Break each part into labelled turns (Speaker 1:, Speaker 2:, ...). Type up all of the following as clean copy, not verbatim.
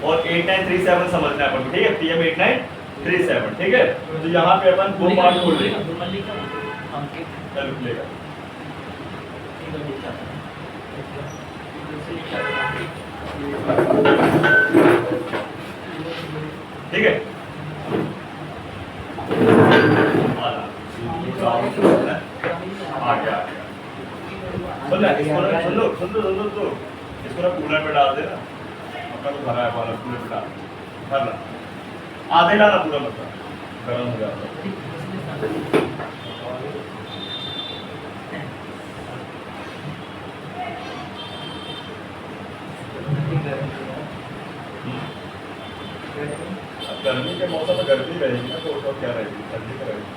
Speaker 1: और 8937 समझना है अपन को, ठीक है, PM 8937, ठीक है। तो यहाँ पे अपन दो पार्ट खोल लेंगे, चल खुलेगा, ठीक है। आ गया सुन लो, इसको ना कूलर पे डाल देना, अपना तो भरा है पाला, कूलर पे डाल भर ला, आधे लाना पूरा, मतलब गर्म हो जाता है। गर्मी के मौसम में गर्मी रहेगी ना, तो उसका क्या रहेगी, ठंडी में रहेगी,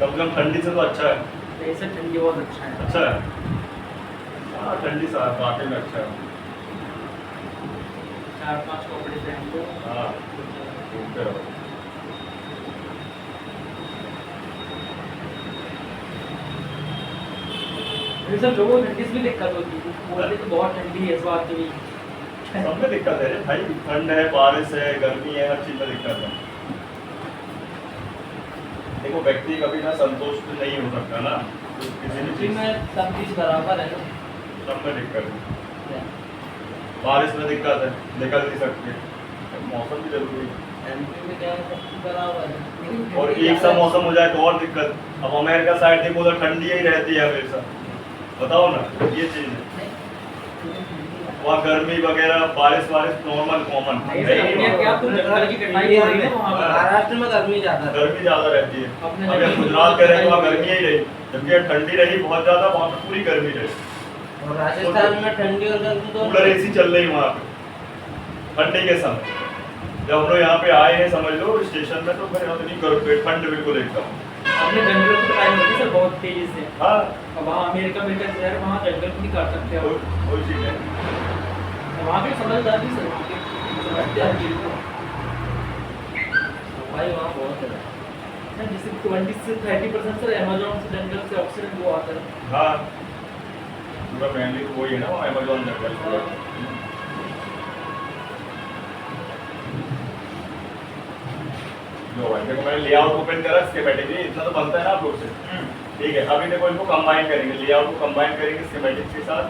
Speaker 1: कम से कम ठंडी से तो अच्छा है,
Speaker 2: ऐसे ठंडी बहुत अच्छा है,
Speaker 1: अच्छा है, हाँ ठंडी सा वाकई में अच्छा है।
Speaker 2: 4-5 कपड़े पहन लो,
Speaker 1: हाँ घूमते रहो।
Speaker 2: सब लोगों को ठंडी से भी दिक्कत होती है, बोलते तो बहुत ठंडी है इस बात की भी,
Speaker 1: सब में दिक्कत है भाई, ठंड है, बारिश है, गर्मी है, हर चीज में दिक्कत है। देखो व्यक्ति कभी ना संतुष्ट नहीं हो सकता ना, तो किसी भी चीज
Speaker 2: में सब चीज बराबर है ना,
Speaker 1: सब में दिक्कत है, बारिश में दिक्कत है, निकल नहीं सकते, मौसम भी जरूरी है,
Speaker 2: एमपी में क्या है सब चीज बराबर है,
Speaker 1: और एक सा मौसम हो जाए तो और दिक्कत। अब अमेरिका साइड देखो तो ठंडी ही रहती है हमेशा, बताओ ना, ये चीज है, वहाँ गर्मी वगैरह बारिश नॉर्मल कॉमन,
Speaker 2: महाराष्ट्र में गर्मी ज्यादा
Speaker 1: रहती है। अब यहाँ गुजरात कह रहे हैं वहाँ गर्मी ही रही, जबकि यहाँ ठंडी रही बहुत ज्यादा, वहाँ पे पूरी गर्मी रही,
Speaker 2: और राजस्थान में ठंडी और गर्मी तो
Speaker 1: कूलर AC चल रही वहाँ पे ठंडी के समय। जब हम लोग यहाँ पे आए हैं समझ लो स्टेशन में, तो फिर इतनी ठंड बिल्कुल एकदम,
Speaker 2: आपने जंगल को टाइम होती सर बहुत तेजी से,
Speaker 1: हाँ
Speaker 2: अब वहाँ अमेरिका में शहर वहाँ जंगल को नहीं काट सकते हो,
Speaker 1: वही चीज है।
Speaker 2: वहाँ पे समझदारी सर समझते हैं चीज को, भाई वहाँ बहुत है, जैसे 20 से 30% सर अमेज़न से जंगल से ऑक्सीजन वो आता है,
Speaker 1: हाँ पूरा फैमिली तो वही है ना, अमेज़न जंगल। देखो मैंने लेआउट ओपन करा, स्कीमेटिक इतना तो बनता है ना आप लोग से, ठीक है। अभी देखो इनको कंबाइन करेंगे, लेआउट को कंबाइन करेंगे स्कीमेटिक्स के साथ,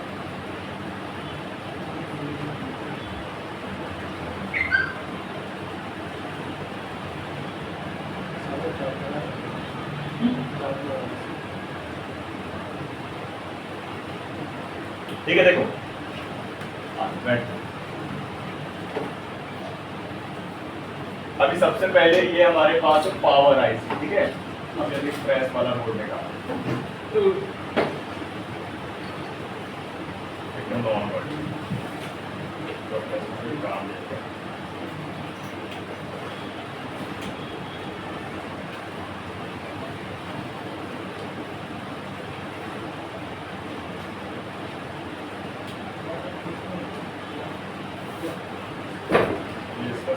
Speaker 1: ठीक है। देखो अभी सबसे पहले ये हमारे पास पावर आईसी, ठीक है। अब यदि प्रेस वाला बोलने का एकदम ऑन कर काम देते हैं।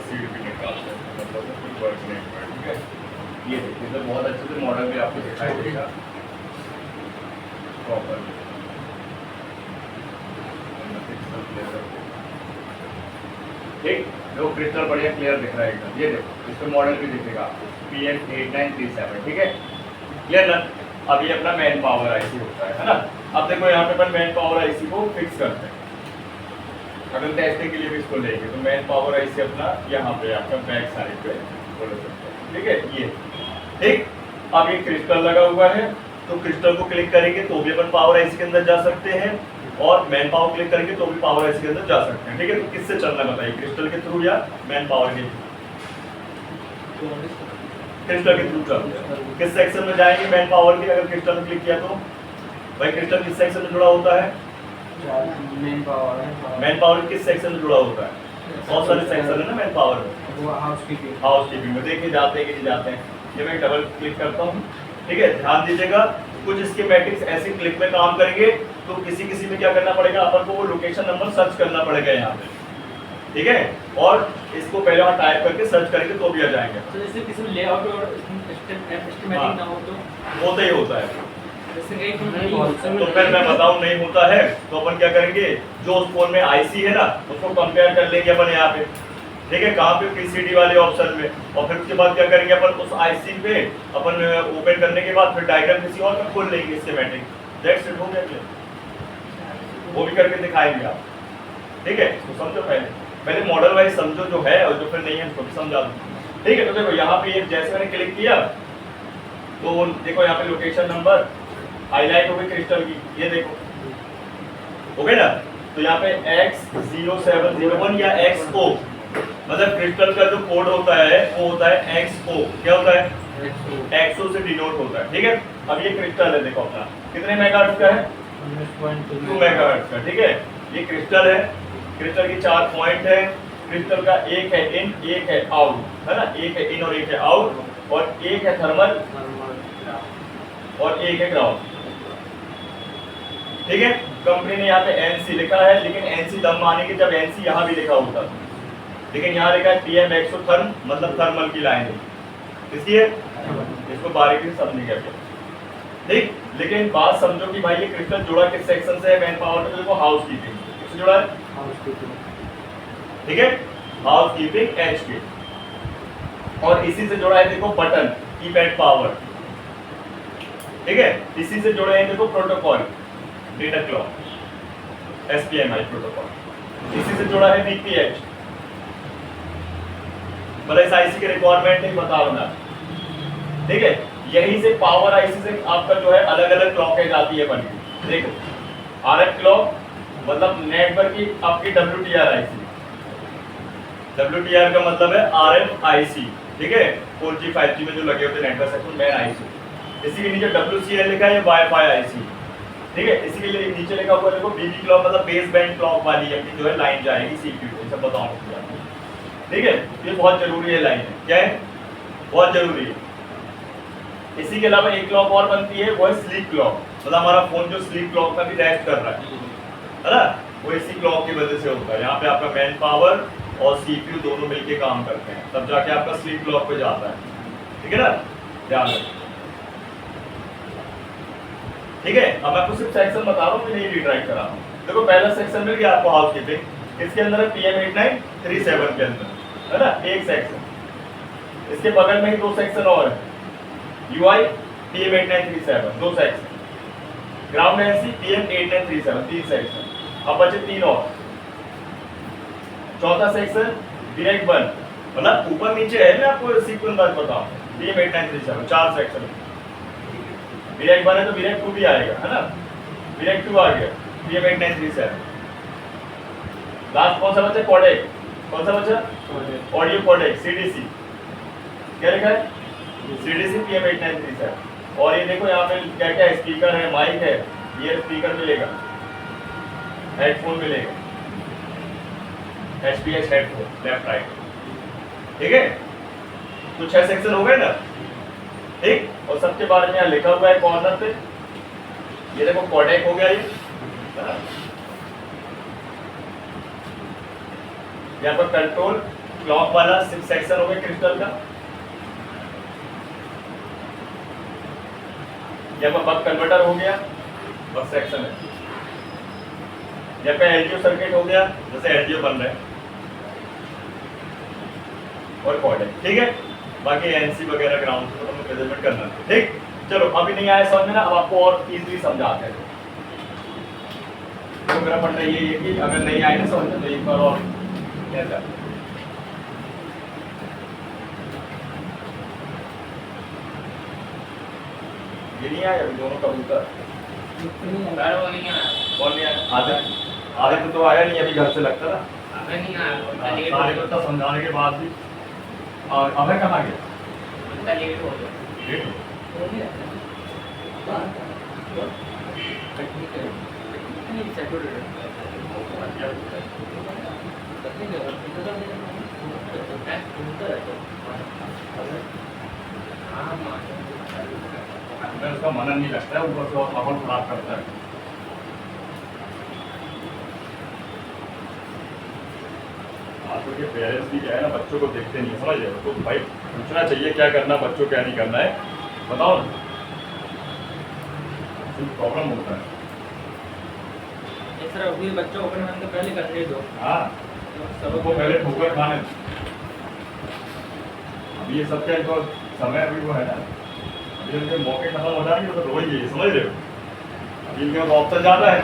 Speaker 1: सीट भी निकालते हैं, मतलब कुछ वर्क नहीं हुआ, ठीक है। ये देखिए तो बहुत अच्छे से मॉडल भी आपको दिखाई देगा प्रॉपर, ठीक। जो क्रिस्टल बढ़िया क्लियर दिख रहा है एकदम, ये देखो इस पे मॉडल भी दिखेगा आपको PM 8937, ठीक है, क्लियर ना। अब ये अपना मैन पावर आईसी होता है ना। अब देखो यहाँ पे अपन मैन पावर आईसी को फिक्स करते हैं, अगर टेस्टिंग के लिए भी इसको लेंगे तो मैन पावर आईसी अपना यहाँ पे आपका बैक साइड पे बोल सकते हैं, ठीक है। ये ठीक, अब ये क्रिस्टल लगा हुआ है, तो क्रिस्टल को क्लिक करेंगे तो भी अपन पावर आईसी के अंदर जा सकते हैं, और मैन पावर क्लिक करेंगे तो भी पावर आईसी के अंदर जा सकते हैं, ठीक है। तो किससे चलना बताइए, क्रिस्टल के थ्रू या मैन पावर के थ्रू? क्रिस्टल के थ्रू चलते हैं। किस सेक्शन में जाएंगे मैन पावर के, अगर क्रिस्टल में क्लिक किया तो भाई क्रिस्टल किस सेक्शन में जुड़ा होता है?
Speaker 2: मेन
Speaker 1: पावर किस सेक्शन में जुड़ा होता है? बहुत सारे सेक्शन है ना मैन पावर में,
Speaker 2: वो हाउसकीपिंग
Speaker 1: में देखिए जाते हैं कि नहीं जाते हैं। ये मैं डबल क्लिक करता हूँ, ठीक है। ध्यान दीजिएगा कुछ स्कीमेटिक्स ऐसे क्लिक में काम करेंगे, तो किसी किसी में क्या करना पड़ेगा, अपन को वो लोकेशन नंबर सर्च करना पड़ेगा यहाँ पे, ठीक है। और इसको पहले वहाँ टाइप करके सर्च करेंगे तो भी आ जाएंगे।
Speaker 2: तो जैसे किसी में लेआउट और एस्टिमेटिंग ना हो तो
Speaker 1: होता ही होता है,
Speaker 2: जैसे कहीं फोन नहीं होता
Speaker 1: तो फिर मैं बताऊं नहीं होता है तो अपन क्या करेंगे, जो उस फोन में आईसी है ना उसको कंपेयर कर लेंगे अपन यहाँ पे, ठीक है, कहाँ पे पीसीडी वाले ऑप्शन में, और फिर उसके बाद क्या करेंगे अपन उस आईसी पे अपन ओपन करने के बाद फिर डायग्राम किसी और में खोल लेंगे स्कीमेटिक, दैट्स इट, हो गया क्या? वो भी करके दिखाएंगे आप, ठीक है। तो समझो पहले मॉडल वाइज समझो जो है, और जो फिर नहीं है उसको भी समझा दूँ, ठीक है। तो देखो यहाँ पे ये जैसे मैंने क्लिक किया तो देखो यहाँ पे लोकेशन नंबर हाईलाइट हो गई क्रिस्टल की, ये देखो हो गया ना। तो यहाँ पे X0701 या XO, मतलब क्रिस्टल का जो कोड होता है वो होता है XO, क्या होता है? XO से डिनोट होता है, ठीक है। अब ये क्रिस्टल है, देखो अपना कितने मेगाहर्ट्ज का है? 2 मेगाहर्ट्ज का, ठीक है। ये क्रिस्टल है, क्रिस्टल की 4 पॉइंट है, क्रिस्टल का एक है इन एक है आउट, है ना, एक है इन और एक है आउट, और एक है थर्मल और एक है ग्राउंड, ठीक है। कंपनी ने यहाँ पे NC लिखा है, लेकिन NC दम माने कि जब NC यहाँ भी लिखा होता, लेकिन यहाँ लिखा है PM एक्सोथर्म, मतलब थर्मल की लाइन है, इसलिए इसको बारीकी से समझेंगे अभी, ठीक। लेकिन बात समझो कि भाई ये क्रिस्टल जुड़ा किस सेक्शन से है मैन पावर से? देखो हाउस कीपिंग, किससे जुड़ा है? ठीक है, हाउस कीपिंग H के, और इसी से जुड़ा है देखो बटन कीपैड पावर, ठीक है। इसी से जुड़े हैं देखो protocol data clock SPMI protocol, इसी से जुड़ा है VPH, मतलब इस आईसी के रिक्वायरमेंट नहीं बता रहा मैं, ठीक है। यहीं से पावर आईसी से आपका जो है अलग अलग क्लॉकेज आती है बनी, देखो RF क्लॉक मतलब नेटवर्क की आपकी WTR आईसी, WTR का मतलब है RF आईसी, ठीक है। 4G 5G में जो लगे होते नेटवर्क सेक्शन मेन आईसी, इसी के नीचे WCL लिखा है वाईफाई आईसी, ठीक है। इसी के लिए नीचे लिखा हुआ देखो BB क्लॉक, मतलब बेस बैंड क्लॉक वाली अपनी जो है लाइन जाएगी CPU, ये सब बताऊंगा, ठीक है। ये बहुत जरूरी है लाइन, क्या है? बहुत जरूरी है। इसी के अलावा एक क्लॉक और बनती है, वो है स्लीप क्लॉक, मतलब हमारा फोन जो स्लीप क्लॉक में भी रेस्ट कर रहा है ना, वो इसी क्लॉक की वजह से होता है। यहाँ पे आपका मैन पावर और CPU दोनों मिलके काम करते हैं, तब जाके आपका स्लीप क्लॉक पे जाता है, ठीक है ना, ध्यान रखिए, ठीक है। अब मैं आपको सिर्फ सेक्शन बता रहा हूँ, नहीं रिट्राइट करा रहा हूँ। देखो पहला सेक्शन मिल गया आपको हाउस कीपिंग, इसके अंदर है PM8937 के अंदर, है ना, एक सेक्शन। इसके बगल में ही 2 सेक्शन और है, UI PM8937 2 section, ground NC PM8937 3 section, अब बचे 3 और। चौथा सेक्शन डायरेक्ट 1, मतलब ऊपर नीचे है, मैं आपको सीक्वेंस बात बताऊं, PM8937 4 सेक्शन, डायरेक्ट 1 है तो डायरेक्ट 2 भी आएगा, है ना, डायरेक्ट 2 आ गया, PM8937। लास्ट कौन सा बचा? कोडेक, कौन सा बचा? ऑडियो कोडेक CDC, क्या लिखा है? CDC PM8937। और ये देखो यहाँ पे क्या क्या है, स्पीकर है, माइक है, ये स्पीकर मिलेगा, हेडफोन मिलेगा, HPH हेडफोन लेफ्ट राइट, ठीक है। तो 6 सेक्शन हो गए ना, ठीक। और सबके बारे में यहाँ लिखा हुआ है कॉर्नर पे, ये देखो कोडेक हो गया ये, यहाँ पर कंट्रोल क्लॉक वाला 6 सेक्शन हो गया क्रिस्टल का, यहाँ पर बक कन्वर्टर हो गया, बक सेक्शन है, यहाँ पे LDO सर्किट हो गया, जैसे LDO बन रहे हैं, और कोडेक, ठीक है। बाकी NC वगैरह ग्राउंड से तो हमें मेजरमेंट करना है, ठीक। चलो अभी नहीं आया समझ में ना, अब आपको और इजीली समझाते हैं। तो मेरा पढ़ना ये है कि अगर नहीं आए ना समझ में तो एक बार और कैसा, ये नहीं आया अभी दोनों कबूतर, कौन नहीं आया? आधे तो आया नहीं, अभी घर से लगता था, सारे को समझाने के बाद भी। और अभय कहाँ गया? लेट हो गया। उसका मनन नहीं लगता है, ऊपर से और माहौल खराब करता है। आजकल के पेरेंट्स भी क्या है ना, बच्चों को देखते नहीं, समझ रहे हो, तो भाई पूछना चाहिए क्या करना बच्चों क्या नहीं करना है, बताओ ना। कुछ प्रॉब्लम होता है।
Speaker 2: इस तरह अभी बच्चों को अपने मन के पहले करने दो।
Speaker 1: हाँ, सबको पहले ठोकर खाने दो। अभी ये सब क्या इनको समय अभी वो है ना, अभी इनके मौके खत्म हो जाएंगे तो रोएंगे, ये समझ रहे हो। अभी इनके पास ऑप्शन ज़्यादा है,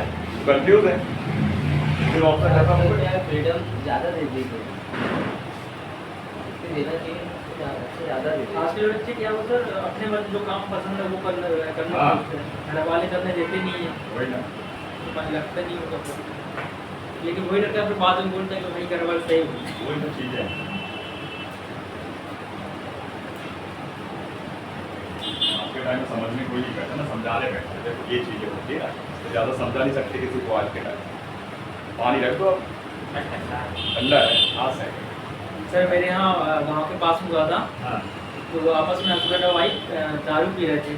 Speaker 1: कंफ्यूज है, फिर ऑप्शन खत्म हो गए।
Speaker 3: फ्रीडम ज़्यादा दे दी गई, देना चाहिए ज़्यादा दे दी।
Speaker 2: आजकल बच्चे क्या होता है अपने मन जो काम पसंद है वो करना
Speaker 1: हाँ।
Speaker 2: घर वाले करने देते नहीं है,
Speaker 1: वही ना,
Speaker 2: तो मन लगता नहीं होगा फिर। लेकिन वही लगता है फिर बाद में बोलता है कि भाई घर वाले सही हुई।
Speaker 1: वही तो चीज़ है। आपके टाइम में समझने कोई नहीं बैठा ना, समझाने बैठते थे, तो ये चीज़ें होती है ना, तो ज़्यादा समझा नहीं सकते किसी को आज के टाइम। पानी रख दो, ठंडा है, खास है।
Speaker 2: सर मेरे यहाँ गांव के पास हुआ था,
Speaker 1: हाँ,
Speaker 2: तो आपस में हस्बैंड और वाइफ दारू पी रहे थे,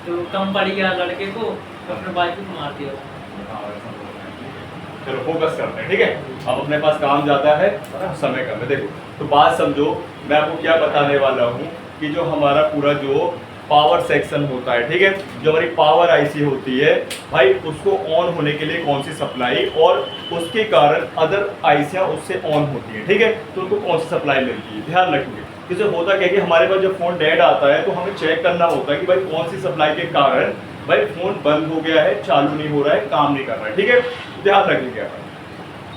Speaker 2: तो कम पड़ गया लड़के को, तो अपने वाइफ को मार दिया।
Speaker 1: चलो फोकस करते हैं, ठीक है। अब अपने पास काम ज़्यादा है, समय कम है। देखो तो बात समझो, मैं आपको क्या बताने वाला हूँ कि जो हमारा पूरा जो पावर सेक्शन होता है, ठीक है, जो हमारी पावर आईसी होती है भाई, उसको ऑन होने के लिए कौन सी सप्लाई और उसके कारण अदर आईसियाँ उससे ऑन होती है, ठीक है, तो उनको कौन सी सप्लाई मिलती है, ध्यान रखिए। जैसे होता क्या है कि हमारे पास जब फोन डेड आता है तो हमें चेक करना होता है कि भाई कौन सी सप्लाई के कारण भाई फोन बंद हो गया है, चालू नहीं हो रहा है, काम नहीं कर रहा है, ठीक है, ध्यान रखिएगा।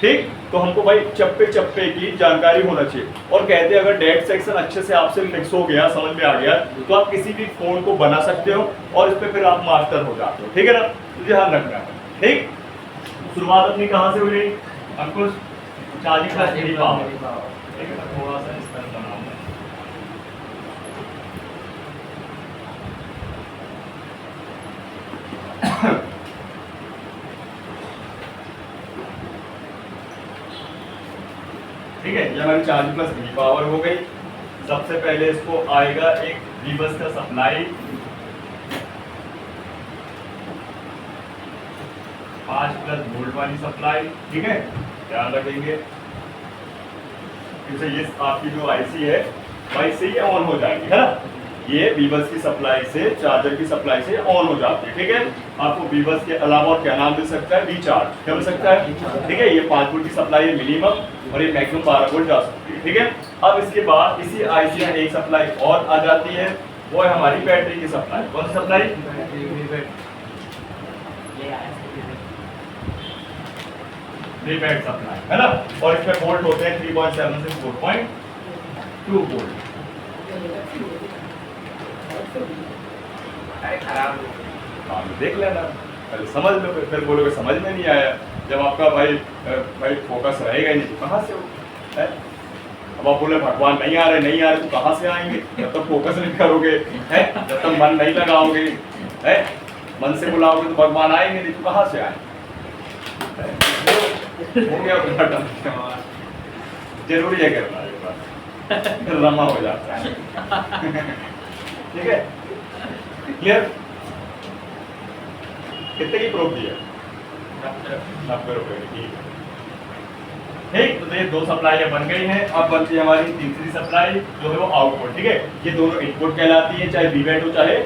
Speaker 1: ठीक, तो हमको भाई चप्पे चप्पे की जानकारी होना चाहिए। और कहते हैं अगर डेड सेक्शन अच्छे से आपसे मिक्स हो गया, समझ में आ गया, तो आप किसी भी फोन को बना सकते हो और इस पे फिर आप मास्टर हो जाते हो, ठीक है ना, तो ध्यान रखना है। ठीक, शुरुआत अपनी कहाँ से हुई अंकुश? चार्जिंग प्लस थ्री पावर, ठीक है ना, थोड़ा सा इस तरह बनाऊंगा। ठीक है, ये हमारी चार्ज प्लस वी पावर हो गई। सबसे पहले इसको आएगा एक रिवर्स का सप्लाई, 5 प्लस वोल्ट वाली सप्लाई, ठीक है, ध्यान रखेंगे। जैसे ये आपकी जो आईसी है भाई से ये ऑन हो जाएगी, है ना, ये वीबस की सप्लाई से, चार्जर की सप्लाई से ऑन हो जाती है, ठीक है। आपको वीबस के अलावा और क्या नाम मिल सकता है? वी चार्ज, क्या मिल सकता है? ठीक है, ये 5 वोल्ट की सप्लाई है मिनिमम, और ये मैक्सिमम 12 वोल्ट जा सकती है, ठीक है। अब इसके बाद इसी आईसी में एक सप्लाई और आ जाती है, वो है हमारी बैटरी की सप्लाई। कौन सी सप्लाई? प्रीपेड सप्लाई, है ना, और इसमें वोल्ट होते हैं 3.7 से 4.2 वोल्ट। देख लेना, पहले समझ लो, फिर बोलोगे समझ में नहीं आया। जब आपका भाई फोकस रहेगा ही नहीं तो कहाँ से हो, है? अब आप बोले भगवान नहीं आ रहे तो कहाँ से आएंगे? जब तक फोकस नहीं करोगे, है, जब तक मन नहीं लगाओगे, है, मन से बुलाओगे तो भगवान आएंगे नहीं तो कहाँ से आएंगे? हो गया उद्घाटन, जरूरी है करना, रमा हो जाता है। ठीक है, क्लियर? कितने की प्रूफ दी है? 90 रुपए की, ठीक है। ठीक, तो ये दो सप्लाई बन गई हैं। अब बनती है हमारी तीसरी सप्लाई, जो है वो आउटपुट, ठीक है। ये दोनों इनपुट कहलाती है, चाहे वीवेट हो चाहे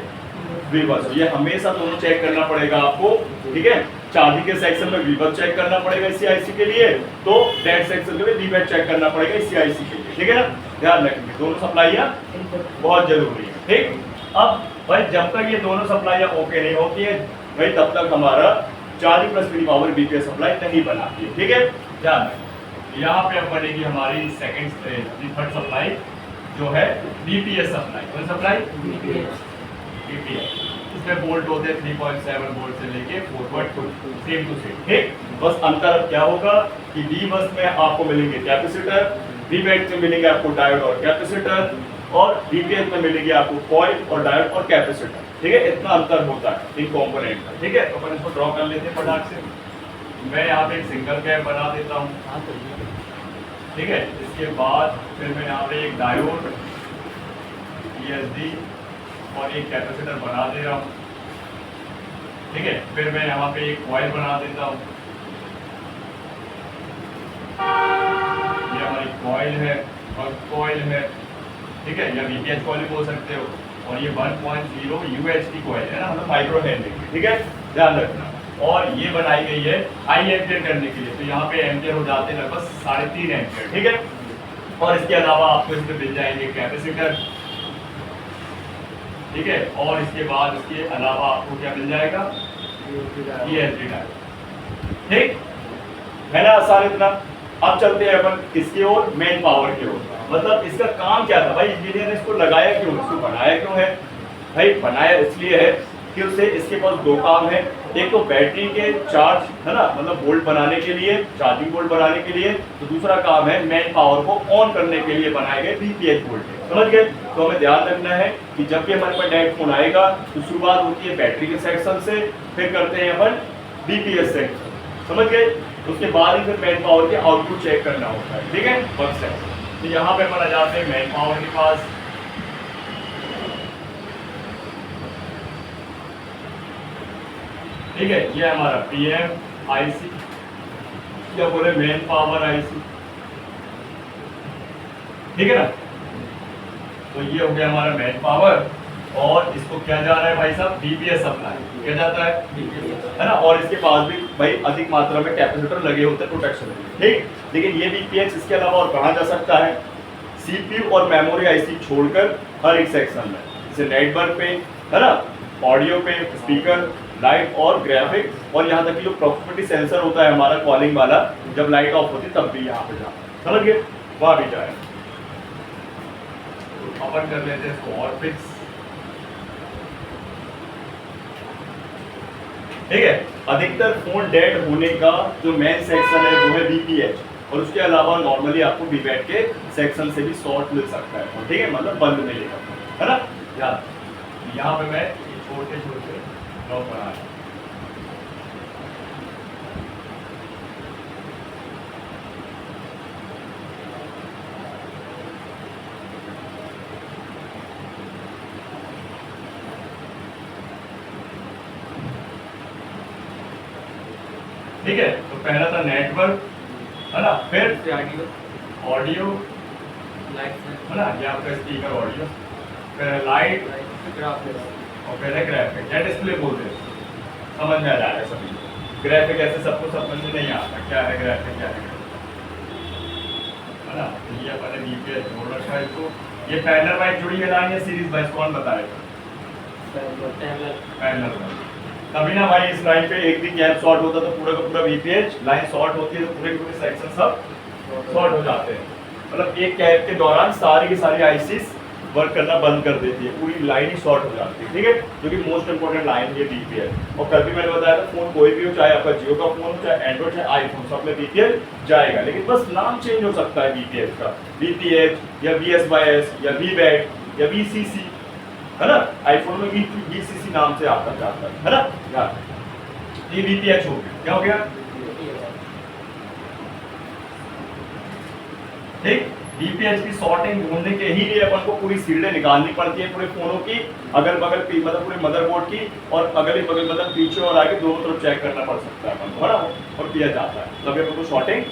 Speaker 1: वीबस हो, ये हमेशा दोनों चेक करना पड़ेगा आपको, ठीक है। चार्जिंग के सेक्शन में वीबस चेक करना पड़ेगा इसी आईसी के लिए, तो डेड सेक्शन में वीवेट चेक करना पड़ेगा इसी आईसी के लिए, ठीक है ना, ध्यान रखेंगे। दोनों सप्लाइयाँ बहुत जरूरी है, ठीक। अब भाई जब तक ये दोनों सप्लाइयाँ ओके नहीं होती है भाई, तब तक हमारा charging plus mini power BPS supply नहीं बनाती है, ठीक है, ध्यान रखें। यहाँ पे अब बनेगी हमारी थर्ड सप्लाई, जो है बीपीएस सप्लाई। कौन सप्लाई? बीपीएस। इसमें वोल्ट होते हैं 3.7 वोल्ट से लेके 4.2, सेम टू सेम, ठीक। बस अंतर अब क्या होगा कि वी बस में आपको मिलेंगे कैपेसिटर, वीवेट में मिलेंगे आपको डायोड और कैपेसिटर, और बीपीएस में मिलेगी आपको कॉइल और डायोड और कैपेसिटर, ठीक है। इतना अंतर होता है इन कंपोनेंट का, ठीक है। तो अपन इसको ड्रॉ कर लेते हैं फटाक से। मैं यहाँ पे एक सिंगल कैप बना देता हूँ, ठीक है। इसके बाद फिर मैं यहाँ पे एक डायोड, ESD और एक कैपेसिटर बना दे रहा हूँ, ठीक है। फिर मैं यहाँ पे एक कॉइल बना देता हूँ, ये हमारी कॉइल है और कॉइल है, ठीक है, या वीपीएस कॉइल बोल सकते हो। और ये 1.0 UHT कॉइल है ना, मतलब माइक्रो हेनरी, ठीक है। ध्यान रखना। और ये बनाई गई है हाई एम्पियर करने के लिए, तो यहाँ पे एम्पियर हो जाते हैं लगभग 3.5 एम्पियर, ठीक है। और इसके अलावा आपको इसमें मिल जाएंगे कैपेसिटर, ठीक है। और इसके बाद इसके अलावा आपको क्या मिल जाएगा, ये एल्ट्रीनाइट, ठीक है ना, आसान इतना। अब चलते हैं अपन इसकी ओर, मेन पावर की ओर। मतलब इसका काम क्या था भाई, इंजीनियर ने इसको लगाया क्यों, इसको बनाया क्यों है भाई, बनाया इसलिए है कि उससे इसके पास दो काम है। एक तो बैटरी के चार्ज है ना, मतलब वोल्ट बनाने के लिए, चार्जिंग वोल्ट बनाने के लिए, तो दूसरा काम है मेन पावर को ऑन करने के लिए बनाए गए वीपीएच वोल्टेज, समझ गए। तो हमें ध्यान रखना है कि जब भी हमारे पास डायरेक्ट फोन आएगा तो शुरुआत होती है बैटरी के सेक्शन से, फिर करते हैं अपन वीपीएच सेक्शन, समझ गए। उसके बाद ही फिर मेन पावर के आउटपुट चेक करना होता है, ठीक है, वर्क सेक्शन। तो यहाँ पे अपन आ जाते हैं मेन पावर के पास। ठीक है, ये हमारा पीएम आईसी, क्या बोले, मेन पावर आईसी, ठीक है ना। तो ये हो गया हमारा मेन पावर, और इसको क्या जा रहा है भाई साहब, बीपीएस सप्लाई, क्या जाता है ना। और इसके पास भी भाई अधिक मात्रा में कैपेसिटर लगे होते हैं प्रोटेक्शन, ठीक। लेकिन ये बीपीएस इसके अलावा और कहाँ जा सकता है, सीपीयू और मेमोरी आईसी छोड़कर हर एक सेक्शन में, जैसे नेटवर्क पे है ना, ऑडियो पे, स्पीकर, लाइट और ग्राफिक्स, और यहाँ तक कि जो प्रॉक्सिमिटी सेंसर होता है हमारा कॉलिंग वाला, जब लाइट ऑफ होती है तब भी यहाँ पे जाता है, समझ गए, वहाँ भी जाए। तो अपन कर लेते हैं इसको और फिक्स, ठीक है। अधिकतर फोन डेड होने का जो मेन सेक्शन है वो है वीपीएच, और उसके अलावा नॉर्मली आपको वीपैट के सेक्शन से भी शॉर्ट मिल सकता है, ठीक है, मतलब बंद मिलेगा, है ना। यहाँ पे मैं छोटे छोटे ब्लॉक बना रहा हूं। ठीक है, तो पहला था नेटवर्क, है ना, फिर ऑडियो, है ना, ये आपका स्पीकर ऑडियो, फिर लाइट, और फिर है ग्राफिक, या डिस्प्ले बोलते हैं, समझ में आ जाएगा सभी। ग्राफिक ऐसे सबको समझ में नहीं आता क्या है ग्राफिक, क्या है ना। तो ये अपने बीपीएस बोल रखा है इसको। ये पैरेलल वाइज जुड़ी है लाइन या सीरीज वाइज, कौन बताएगा, पैरेलल वाइज। तभी ना भाई इस लाइन पे एक भी गैप शॉर्ट होता तो पूरा का पूरा वीपीएच लाइन शॉर्ट होती है, तो पूरे के पूरे सेक्शन सब शॉर्ट हो जाते हैं। मतलब एक गैप के दौरान सारी की सारी आईसीस वर्क करना बंद कर देती है, पूरी लाइन ही शॉर्ट हो जाती है, ठीक है, जो कि मोस्ट इंपोर्टेंट लाइन ये वीपीएच। और कल भी मैंने बताया था, फोन कोई भी हो, चाहे आपका जियो का फोन हो, चाहे एंड्रॉइड, चाहे आईफोन, सब में वीपीएच जाएगा, लेकिन बस नाम चेंज हो सकता है वीपीएच का, वीपीएच या वीएसवाईएस या वीबैट या वीसीसी, है ना। आईफोन में वीसीसी नाम से आता जाता है ना, यार ये वीपीएच हो गया, क्या हो गया, ठीक। वीपीएच की सॉर्टिंग ढूंढने के ही लिए अपन को पूरी सील्डें निकालनी पड़ती है पूरे फोनों की, अगल बगल मतलब पूरे मदरबोर्ड की, और अगल बगल मतलब पीछे और आगे दोनों तरफ चेक करना पड़ सकता है अपन को, है ना, और किया जाता है, तभी अपन को सॉर्टिंग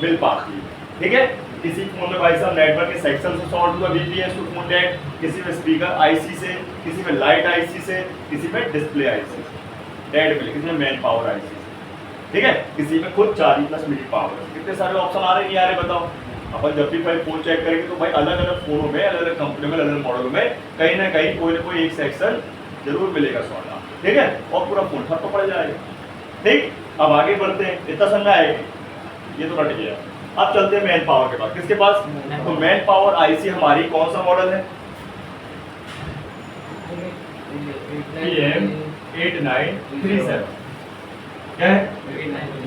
Speaker 1: मिल पाती है, ठीक है। किसी फोन में भाई साहब नेटवर्क के सेक्शन से शॉर्ट हुआ वीपीएच तो फोन डेड, किसी में स्पीकर आईसी से, किसी में लाइट आईसी से, किसी में डिस्प्ले आईसी से डेड मिले, किसी में मेन पावर आईसी से, ठीक है, किसी में खुद चार्जिंग प्लस मिडिल पावर। कितने सारे ऑप्शन आ रहे हैं, नहीं आ रहे बताओ। अपन जब भी भाई फोन चेक करेंगे तो भाई अलग अलग फोनों में, अलग अलग कंपनी में, अलग अलग मॉडलों में कहीं ना कहीं कोई ना कोई एक सेक्शन जरूर मिलेगा शॉर्ट, ठीक है, और पूरा फोन ठप्प पड़ जाएगा, ठीक। अब आगे बढ़ते हैं, इतना समझ आएगा, ये तो कट गया। अब चलते हैं मेन पावर के पास, किसके पास, तो मेन पावर आईसी हमारी कौन सा मॉडल है, PM8937, क्या है,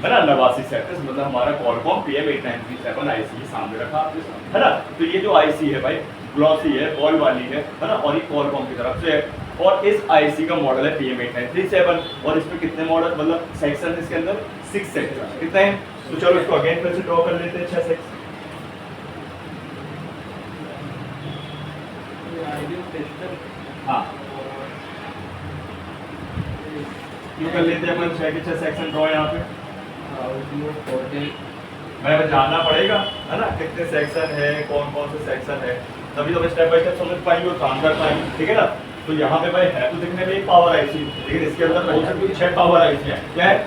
Speaker 1: 8937, मतलब हमारा Qualcomm PM8937 आईसी सामने रखा आपने, है ना। तो ये जो आईसी है भाई ग्लॉसी है, बॉल वाली है ना, और ये Qualcomm की तरफ से है, और इस आईसी का मॉडल है PM8937, और इसमें कितने मॉडल मतलब सेक्शन है इसके अंदर, 6 सेक्शन, कितने हैं, तो चलो इसको अगेन फिर से ड्रॉ कर लेते हैं, 6 सेक्शन, हाँ क्यों कर लेते हैं अपन 6 के 6 सेक्शन ड्रॉ यहाँ पे, मैं जानना पड़ेगा, है ना, कितने सेक्शन है, कौन कौन से सेक्शन है, तभी तो स्टेप बाय स्टेप समझ पाएंगे और काम कर पाएंगे, ठीक है ना। तो यहाँ पे भाई है तो दिखने में एक पावर आईसी, लेकिन इसके अंदर बोल सकते हो 6 पावर आईसी है। क्या है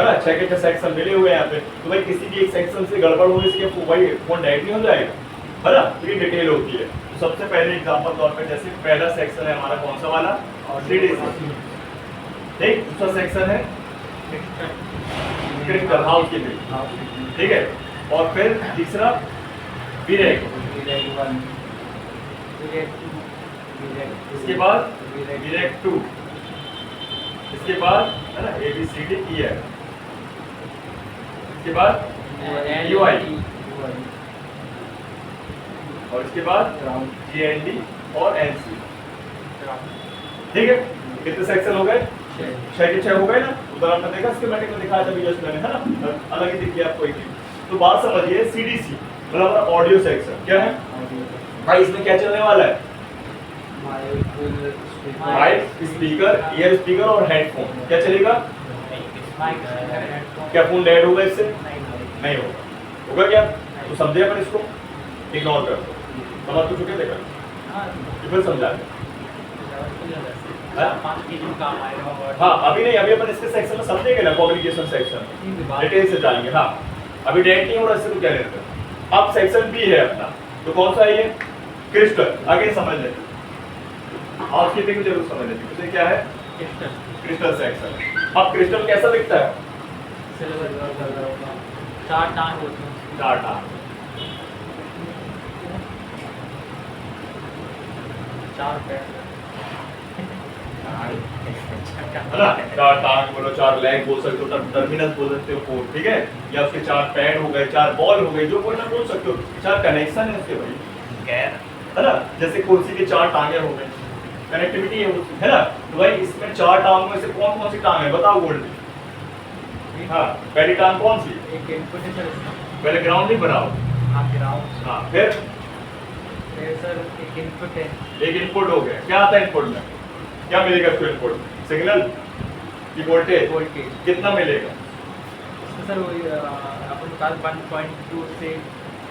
Speaker 1: ना, 6 के 6 सेक्शन मिले हुए हैं यहाँ पे। तो भाई किसी भी एक सेक्शन से गड़बड़ होने से भाई फोन डेड नहीं हो जाएगा, है ना। तो ये डिटेल होती है। तो सबसे पहले एग्जांपल तौर पे जैसे पहला सेक्शन है हमारा कौन सा वाला, सीडीसी, ठीक। दूसरा सेक्शन है क्रिस्टल हाउस की बिल, ठीक है। और फिर तीसरा वीरेक, इसके बाद वीरेक 2, इसके बाद है ना ABCD E है, इसके बाद UI, और इसके बाद GND और NC, ठीक है। कितने सेक्शन हो गए, 6 के 6 हो गए ना। उधर आपने देखा स्कीमेटिक में दिखाया था जस्ट मैंने, है ना, अलग ही दिख गया आपको एक ही। तो बात समझिए, CDC मतलब ऑडियो सेक्शन क्या है भाई, इसमें क्या चलने वाला है, माइक, स्पीकर, ईयर स्पीकर और हेडफोन। क्या चलेगा, क्या फोन डेड होगा इससे, नहीं होगा, होगा क्या। तो समझे अपन इसको, इग्नोर कर दो, समझ तो चुके थे कल, फिर समझा दे। हाँ अभी नहीं, अभी अपन इसके सेक्शन में समझेंगे ना, कम्युनिकेशन सेक्शन डिटेल से जाएंगे। हाँ अभी डेट नहीं हो रहा, इससे तो क्या लेते हैं। अब सेक्शन बी है अपना, तो कौन सा है ये, क्रिस्टल। आगे समझ लेते, हाउसकीपिंग में जरूर समझ लेते, तो क्या है क्रिस्टल सेक्शन। अब क्रिस्टल कैसा दिखता है,
Speaker 2: चार टांग होते हैं,
Speaker 1: 4 टांग,
Speaker 2: 4 पैर,
Speaker 1: है ना। 4 टांग बोलो, 4 लेग बोल सकते हो, टर्मिनल बोल सकते हो 4, ठीक है। या उसके 4 पैड हो गए, 4 बॉल हो गए, जो बोलना बोल सकते हो। 4 कनेक्शन है उसके भाई, है ना। जैसे कुर्सी के 4 टांगे हो गए, कनेक्टिविटी है उसकी, है ना। तो भाई इसमें 4 टांगों में से कौन कौन सी टांग है बताओ गोल्ड। हाँ पहली टांग कौन सी,
Speaker 2: एक इनपुट है सर इसका,
Speaker 1: पहले ग्राउंड ही बनाओ।
Speaker 2: हाँ ग्राउंड,
Speaker 1: हाँ फिर
Speaker 2: सर एक इनपुट है,
Speaker 1: एक इनपुट हो गया। क्या आता है इनपुट में, क्या मिलेगा उसको इनपुट, सिग्नल की वोल्टेज
Speaker 2: वोल्टेज
Speaker 1: कितना मिलेगा,
Speaker 2: इसमें सर वही अपन पास 1.2 से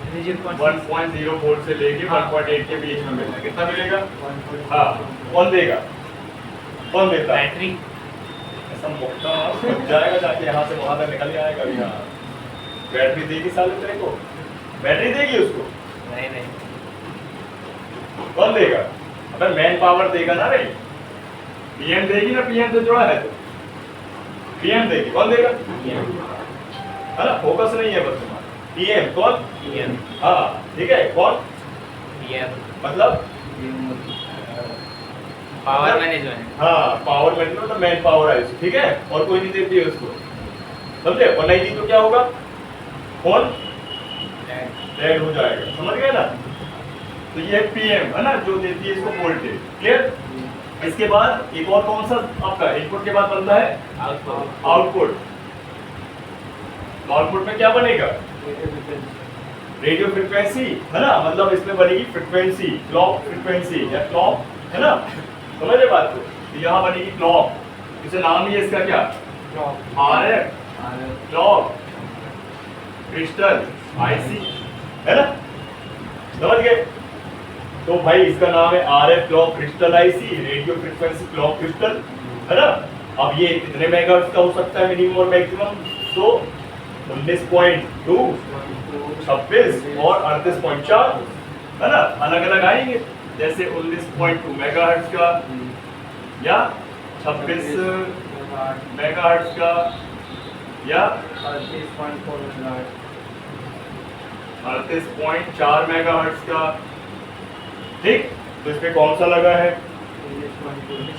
Speaker 1: 1.0 वोल्ट से लेके 1.8 के बीच में मिलेगा। कितना मिलेगा, हाँ कौन देगा, कौन देता है,
Speaker 2: बैटरी,
Speaker 1: ऐसा मोटा फट जाएगा जाके यहाँ से वहाँ तक निकल जाएगा। यहाँ बैटरी देगी साले तेरे को, बैटरी देगी उसको,
Speaker 2: नहीं नहीं,
Speaker 1: कौन देगा, अबे मैन पावर देगा ना रे, पीएम देगी ना, पीएम से जुड़ा है तो पीएम देगी। कौन देगा, है ना, फोकस नहीं है बस तुम्हारा। पीएम कौन,
Speaker 2: पीएम,
Speaker 1: हाँ ठीक है, कौन
Speaker 2: पीएम
Speaker 1: मतलब
Speaker 2: पावर मैनेजमेंट,
Speaker 1: हाँ पावर मैनेजमेंट, तो मैन पावर है, ठीक है। और कोई नहीं देती है उसको, समझे। और नहीं दी तो क्या होगा, फोन डेड हो जाएगा, समझ गए ना। तो ये पीएम है ना, जो देती है इसको वोल्टेज, क्लियर। इसके बाद एक और कौन सा आपका इनपुट के बाद बनता है
Speaker 2: आउटपुट,
Speaker 1: आउटपुट। आउटपुट में क्या बनेगा, रेडियो फ्रिक्वेंसी, है ना, मतलब इसमें बनेगी फ्रिक्वेंसी, क्लॉक फ्रिक्वेंसी या क्लॉक, है ना, समझ रहे बात को। तो यहाँ बनेगी क्लॉक, इसे नाम ही है इसका क्या, RF क्लॉक क्रिस्टल आईसी, है ना, समझ गए। तो भाई इसका नाम है RF clock crystal IC, radio frequency clock crystal, है ना। अब ये कितने मेगाहर्ट्ज का हो सकता है मिनिमम और मैक्सिमम, तो 19.2, 26 और 38.4, है ना, अलग अलग आएंगे। जैसे 19.2 मेगाहर्ट्ज का या 26 मेगाहर्ट्ज का या 38.4 मेगाहर्ट्ज का, ठीक। तो इसमें कौन सा लगा है,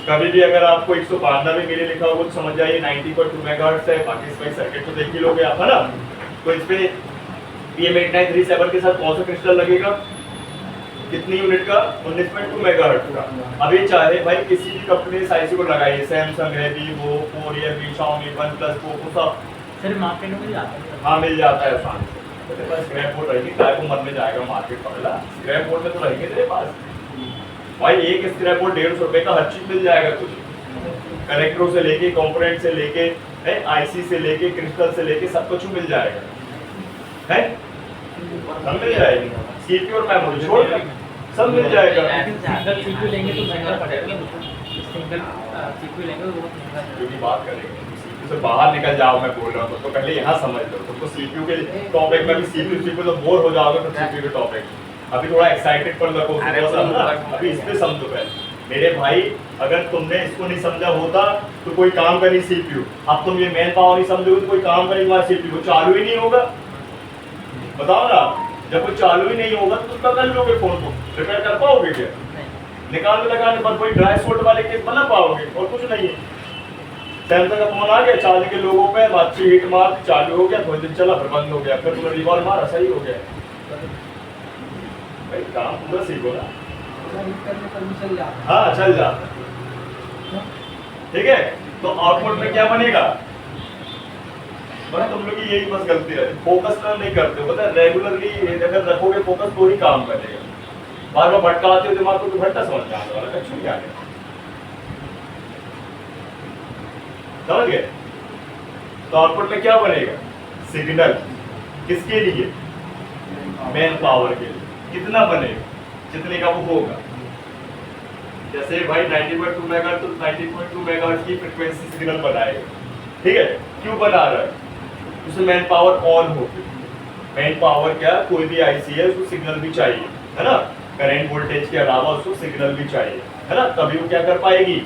Speaker 1: कभी भी अगर आपको 192 के लिए लिखा होगा तो समझ जाइए 90.2 मेगाहर्ट्ज है। बाकी इसमें सर्किट तो देख ही लोगे आप, है ना। तो इस पे PM8937 के साथ कौन सा क्रिस्टल लगेगा, कितनी यूनिट का, 19.2 मेगाहर्ट्ज का। अब ये चाहे भाई किसी भी कंपनी ने आईसी को लगाइए, सैमसंग है, Vivo, Realme, Xiaomi, OnePlus, Poco, सब
Speaker 2: सर मार्केट में मिल जाता है,
Speaker 1: हाँ मिल जाता है आसान से। तेरे पास स्क्रैप बोर्ड रहेगी, काय को मरने जाएगा मार्केट पकड़ा, स्क्रैप बोर्ड में तो रहेंगे तेरे पास भाई। एक स्क्रैप बोर्ड 150 रुपए का हर चीज मिल जाएगा तुझे, कनेक्टरों से लेके, कंपोनेंट से लेके, आईसी से लेके, क्रिस्टल से लेके, सब कुछ मिल जाएगा, है सब मिल जाएगी। सीपीयू और मेमोरी छोड़ सब मिल जाएगा।
Speaker 2: लेकिन सिंगल सीपीयू लेंगे तो महंगा पड़ेगा, सिंगल सीपीयू लेंगे तो बहुत महंगा पड़ेगा।
Speaker 1: क्योंकि बात करेंगे सीपीयू से बाहर निकल जाओ, मैं बोल रहा हूँ तो पहले यहाँ समझ लो। तुमको सीपीयू के टॉपिक में भी सीपीयू तो बोर हो जाओगे तो सीपीयू के टॉपिक अभी थोड़ा एक्साइटेड पर रखो, अभी इस पे समझो पहले मेरे भाई। अगर तुमने इसको नहीं समझा होता तो कोई काम का नहीं सीपीयू। अब तुम ये मैन पावर नहीं समझोगे तो कोई काम का नहीं, तुम्हारा सीपीयू चालू ही नहीं होगा। बताओ ना, जब वो चालू ही नहीं होगा तो तुम क्या कर लोगे? फोन को रिपेयर कर पाओगे क्या? निकाल के लगाने पर कोई ड्राई शॉट वाले केस बना पाओगे और कुछ नहीं है। सैमसंग का फोन आ गया, चार्ज के लोगों पे अच्छी हीट मार, चालू हो गया, थोड़ी देर चला, फिर बंद हो गया, फिर तुमने रिवॉल्व मारा, सही हो गया। भाई काम पूरा सीखो ना। हाँ चल जा, ठीक है। तो आउटपुट में क्या बनेगा? बस तुम लोग की यही बस गलती है, फोकस नहीं करते हो। पता है रेगुलरली अगर रखोगे फोकस तो ही काम करेगा। बार बार भटकाते हो दिमाग को तो भट्टा समझ जाने वाला, कच्चू क्या है, समझ गए? तो आउटपुट में क्या बनेगा? सिग्नल किसके लिए? मेन पावर के लिए। कितना बनेगा? जितने का वो होगा। जैसे भाई 90.2 मेगाहर्ट्ज तो 90.2 मेगाहर्ट्ज की फ्रीक्वेंसी सिग्नल बनाएगा, ठीक है। क्यों बना रहा है? उसमें मैन पावर ऑन होगी। मैन पावर क्या, कोई भी आईसी है उसको सिग्नल भी चाहिए, है ना। करंट वोल्टेज के अलावा उसको सिग्नल भी चाहिए, है ना, तभी वो क्या कर पाएगी?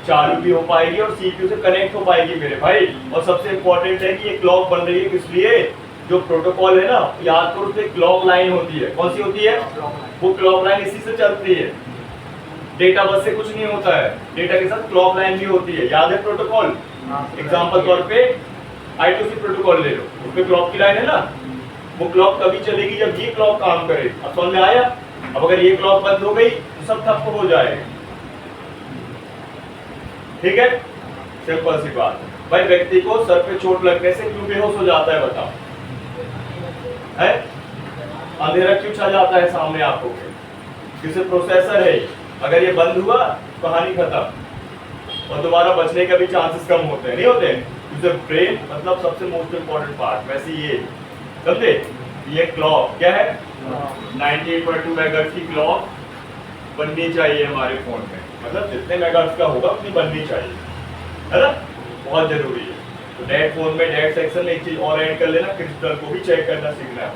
Speaker 1: चालू भी हो पाएगी और सीपीयू से कनेक्ट हो पाएगी मेरे भाई। और सबसे इंपॉर्टेंट है कि ये क्लॉक बन रही है किस लिए? जो प्रोटोकॉल है ना, याद करो तो क्लॉक लाइन होती है। कौन सी होती है? वो क्लॉक लाइन इसी से चलती है। डेटा बस से कुछ नहीं होता है, डेटा के साथ क्लॉक लाइन भी होती है। याद है प्रोटोकॉल? एग्जांपल तौर पे I2C प्रोटोकॉल ले लो, उसमें क्लॉक की लाइन है ना। वो क्लॉक तभी चलेगी जब ये क्लॉक काम करे। अब समझ में आया? अब अगर ये क्लॉक बंद हो गई तो सब ठप्प हो जाएगा, ठीक है। सिंपल सी बात भाई। व्यक्ति को सर पे चोट लगने से क्यों बेहोश हो जाता है बताओ? है अंधेरा क्यों छा जाता है सामने आंखों के? किसी प्रोसेसर है, अगर ये बंद हुआ कहानी खत्म और दोबारा बचने का भी चांसेस कम होते हैं, नहीं होते? ब्रेन मतलब सबसे मोस्ट इंपॉर्टेंट पार्ट। वैसे ये समझे, ये क्लॉक क्या है? 98.2 मेगाहर्ट्ज की क्लॉक बननी चाहिए हमारे फोन में। मतलब जितने मेगाहर्ट्ज का होगा उतनी बननी चाहिए, है ना, बहुत जरूरी है। तो डेट फोन में डेट सेक्शन में एक चीज और ऐड कर लेना, क्रिस्टल को भी चेक करना सीखना है,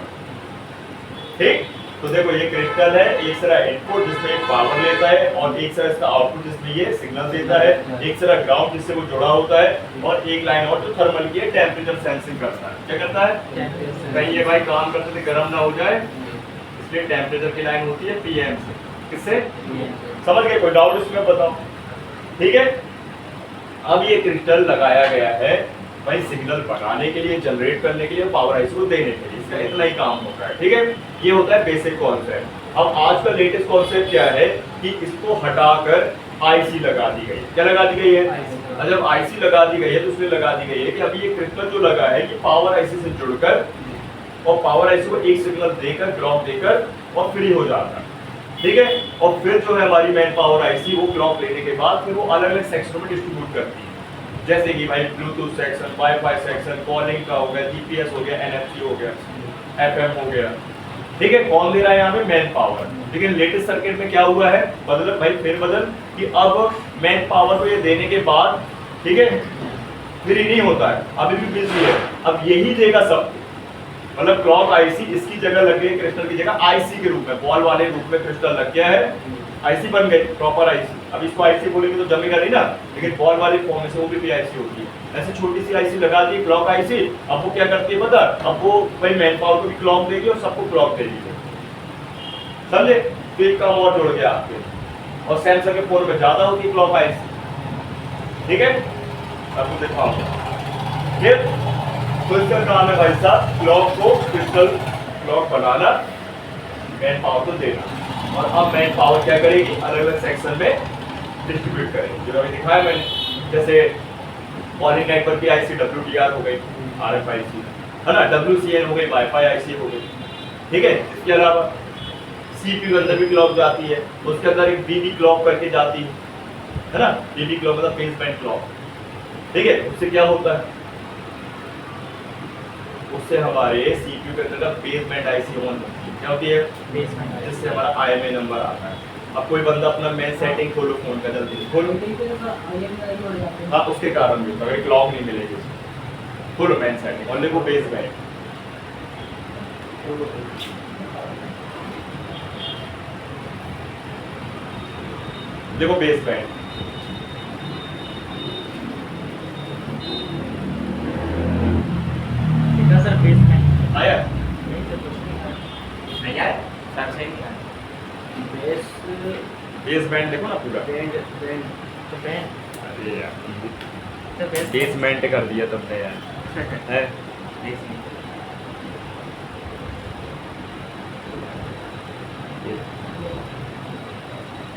Speaker 1: ठीक। तो देखो ये क्रिस्टल है, एक सारा इनपुट जिसमें पावर लेता है और एक सारा इसका आउटपुट जिसमें ये सिग्नल देता है, एक सारा ग्राउंड जिससे वो जुड़ा होता है और एक लाइन और जो थर्मल की है, टेम्परेचर सेंसिंग करता है। क्या करता है? कहीं ये भाई काम करते थे गर्म ना हो जाए, इसलिए टेम्परेचर की लाइन होती है पीएम से। किससे? समझ गए? कोई डाउट इसमें बताओ, ठीक है। अब ये क्रिस्टल लगाया गया है भाई सिग्नल बनाने के लिए, जनरेट करने के लिए, पावर आईसी को देने के लिए। इसका इतना ही काम होता है, ठीक है। ये होता है बेसिक कॉन्सेप्ट। अब आज का लेटेस्ट कॉन्सेप्ट क्या है कि इसको हटाकर आईसी लगा दी गई। क्या लगा दी गई है? जब आईसी लगा दी गई है तो उसमें लगा दी गई है कि अभी ये क्रिस्टल जो लगा है कि पावर आईसी से जुड़कर और पावर आईसी को एक सिग्नल देकर, क्लॉक देकर और फ्री हो जाता है, ठीक है। और फिर जो है हमारी मेन पावर आईसी वो क्लॉक लेने के बाद फिर वो अलग अलग सेक्शनों में डिस्ट्रीब्यूट करती है। जैसे कि भाई Bluetooth section, wifi section, calling का हो गया, जीपीएस हो गया, एनएफसी हो गया, एफएम हो गया, ठीक है। कौन दे रहा है यहाँ पे? Main power. लेकिन लेटेस्ट सर्किट में क्या हुआ है? बदल भाई, फिर बदल कि अब मेन पावर को ये देने के बाद, ठीक है, फ्री नहीं होता है, अभी भी बिजली है। अब यही देगा सब, मतलब क्लॉक आईसी इसकी जगह लग गई, क्रिस्टल की जगह आईसी के रूप में, बॉल वाले रूप में क्रिस्टल लग गया है, आईसी बन गई, प्रॉपर आईसी। अब इसको आईसी बोलेंगे तो जमेगा नहीं ना, लेकिन बॉल वाले फॉर्म से वो भी आईसी होती है। ऐसे छोटी सी आईसी लगा दी, क्लॉक आईसी। अब वो क्या करती है पता? अब वो भाई मैन पावर को भी क्लॉक देगी और सबको क्लॉक देगी, समझे? तो एक काम और जुड़ गया आपके। और सैमसंग के फोन में ज्यादा होती है क्लॉक आईसी, ठीक है। आपको दिखाऊंगा फिर। तो इसका काम है भाई साहब क्लॉक को क्रिस्टल क्लॉक बनाना, मैन पावर को देना। और अब मैन पावर क्या करेगी? अलग अलग सेक्शन में डिस्ट्रीब्यूट करेगी, जो अभी दिखाया मैंने। जैसे कॉलिंग नेटवर्क की आईसी WDR हो गई, RFIC, है ना, WCN हो गई, वाईफाई आईसी हो गई, ठीक है। इसके अलावा सीपीयू के अंदर भी क्लॉक जाती है, उसके अंदर एक BB क्लॉक करके जाती है ना। BB क्लॉक मतलब बेसबैंड क्लॉक, ठीक है। उससे क्या होता है? उससे हमारे सीपीयू के अंदर बेसबैंड आईसी ऑन होती है, क्या होती है?
Speaker 2: बेसमेंट
Speaker 1: जिससे हमारा IMA नंबर आता है। अब कोई बंदा अपना मेन सेटिंग खोलो फोन का, जल्दी खोलो। हाँ, उसके कारण भी अगर क्लॉक नहीं मिलेगी उसको। खोलो मेन सेटिंग और देखो बेस बैंड। देखो बेस बैंड
Speaker 2: कितना सर बेसमेंट
Speaker 1: आया?
Speaker 2: नहीं सर कुछ नहीं आया।
Speaker 1: नहीं आया?
Speaker 2: सर सही नहीं आया।
Speaker 3: बेस
Speaker 1: बेस बैंड देखो ना पूरा।
Speaker 3: बैंड बैंड
Speaker 2: तो बैंड
Speaker 1: अरे यार,
Speaker 2: तो
Speaker 1: बेसमेंट कर दिया तुमने यार। है?
Speaker 2: बेसमेंट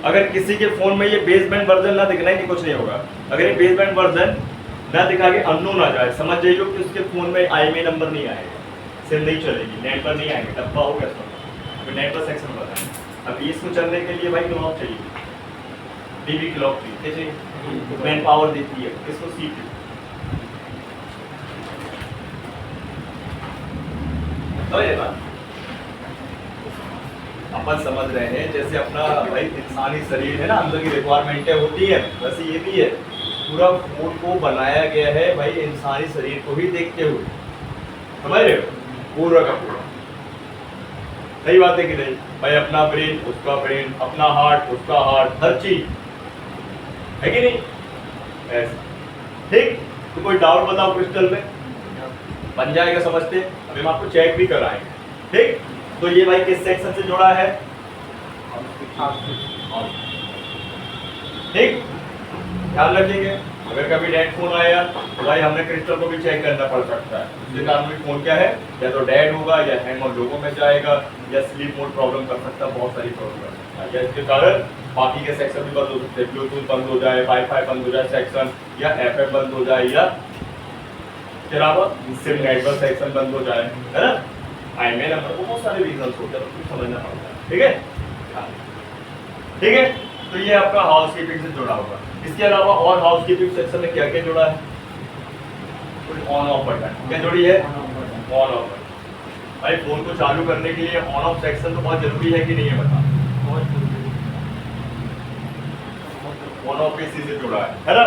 Speaker 1: अगर किसी के फोन में ये बेसबैंड वर्जन ना दिखना ही नहीं, कुछ नहीं होगा। अगर ये बेसबैंड वर्जन ना दिखा के अननोन आ जाए, समझ जाइए कि उसके फोन में IMA नंबर नहीं आएगा, सिम नहीं चलेगी, नेट पर नहीं आएंगे, डब्बा हो गया सब। तो नेट पर सेक्शन बताएं। अब इसको चलने के लिए भाई क्लॉक चाहिए, DB क्लॉक चाहिए। क्या चाहिए? मैन पावर देती है इसको CPU। तो ये बात अपन समझ रहे हैं, जैसे अपना भाई इंसानी शरीर है ना, अंदर की रिक्वायरमेंटें होती है, वैसे ये भी है। पूरा फोन को बनाया गया है भाई इंसानी शरीर को ही देखते हुए, समझ रहे हो? पूरा का पूरा। सही बात है कि नहीं भाई? अपना ब्रेन उसका ब्रेन, अपना हार्ट उसका हार्ट, हर चीज है कि नहीं? ऐसा ठीक। तो कोई डाउट बताओ क्रिस्टल में? बन जाएगा समझते? अभी हम आपको चेक भी कराएंगे, ठीक। तो ये भाई किस सेक्शन से जुड़ा है? ठीक, ध्यान रखिएगा। अगर कभी डेड फोन आया तो भाई हमने क्रिस्टल को भी चेक करना पड़ सकता है। इसके कारण भी फोन क्या है, या तो डेड होगा, या हैंग और लोगों में जाएगा, या स्लीप मोड प्रॉब्लम कर सकता है, बहुत सारी प्रॉब्लम कर सकता है। या इसके कारण बाकी के सेक्शन भी बंद हो सकते हैं, ब्लूटूथ बंद हो जाए, वाईफाई बंद हो जाए सेक्शन, या FM बंद हो जाए, या सिम नेटवर्क सेक्शन बंद हो जाए, है ना? IMA नंबर, बहुत सारे रीजंस होते हैं, उसको समझना पड़ता है, ठीक है? ठीक है, तो ये आपका हाउसकीपिंग से जुड़ा होगा। इसके अलावा और हाउसकीपिंग सेक्शन में क्या क्या जुड़ा है? ऑन ऑफ बटन क्या जुड़ी है? On off button. भाई फोन को चालू करने के लिए ऑन ऑफ सेक्शन तो बहुत जरूरी है कि नहीं है? बता। ऑन ऑफ भी इसी से जुड़ा है ना?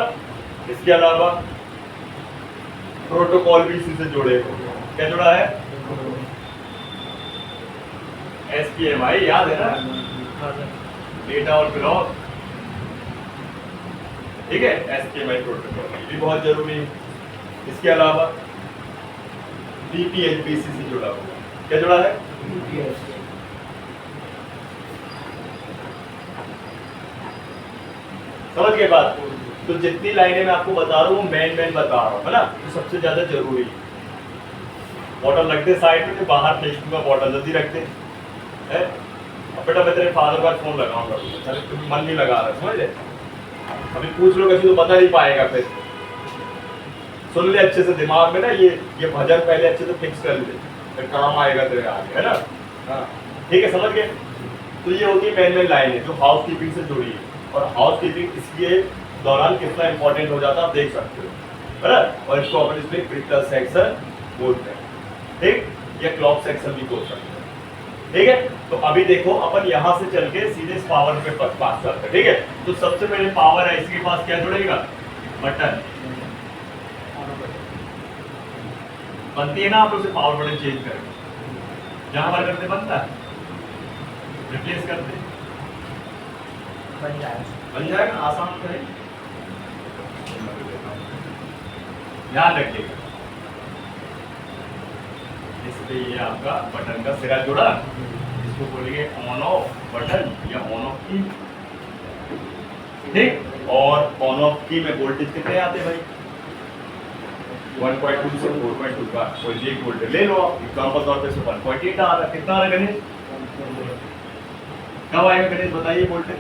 Speaker 1: इसके अलावा प्रोटोकॉल भी इसी से जुड़े, क्या जुड़ा है? SPMI याद है ना? डेटा और क्लॉक, ठीक है? SPMI प्रोटोकॉल भी बहुत जरूरी है। इसके अलावा DPHBC से जुड़ा हुआ, क्या जुड़ा है? समझ गए बात? तो जितनी लाइनें मैं आपको बता रहा हूँ मेन बता रहा हूँ, है ना? तो सबसे ज्यादा जरूरी है। बॉटल रखते साइड में, बाहर फेंक दूंगा बॉटल, जल्दी रखते हैं। अब बेटा मैं तेरे फादर का फोन लगाऊंगा, चले तुम मन नहीं लगा रहा, समझ ले? अभी पूछ लो किसी तो बता नहीं पाएगा, फिर सुन ले अच्छे से दिमाग में ना, ये भजन पहले अच्छे से फिक्स कर ले, फिर काम आएगा तेरे आगे, है ना? हाँ ठीक है, समझ गए? तो ये होती है मेन लाइनें जो हाउसकीपिंग से जुड़ी है, और हाउसकीपिंग इसके दौरान कितना इंपॉर्टेंट हो जाता है आप देख सकते हो, है ना? और इसको अपन इसमें क्रिटिकल सेक्शन बोलते हैं, ठीक? या क्लॉक सेक्शन भी बोल सकते हैं, ठीक है? तो अभी देखो अपन यहाँ से चल के सीधे पावर पे पास करते हैं, ठीक है? तो सबसे पहले पावर है, इसके पास क्या जुड़ेगा? बटन बनती है ना, आप उसे पावर बटन चेंज करेंगे, जहां पर करते बनता है, रिप्लेस करते बन जाएगा, आसान करें। ध्यान रखिएगा, इसलिए ये आपका बटन का सिरा जुड़ा, इसको बोलेंगे ऑन ऑफ बटन या ऑन ऑफ की, ठीक? और ऑन ऑफ की में वोल्टेज कितने आते भाई? 1.2 से 4.2 का कोई एक वोल्टेज ले लो आप, एग्जांपल तौर पे 1.8 आ रहा है, कितना आ रहा है गणेश? कब आएगा गणेश बताइए वोल्टेज?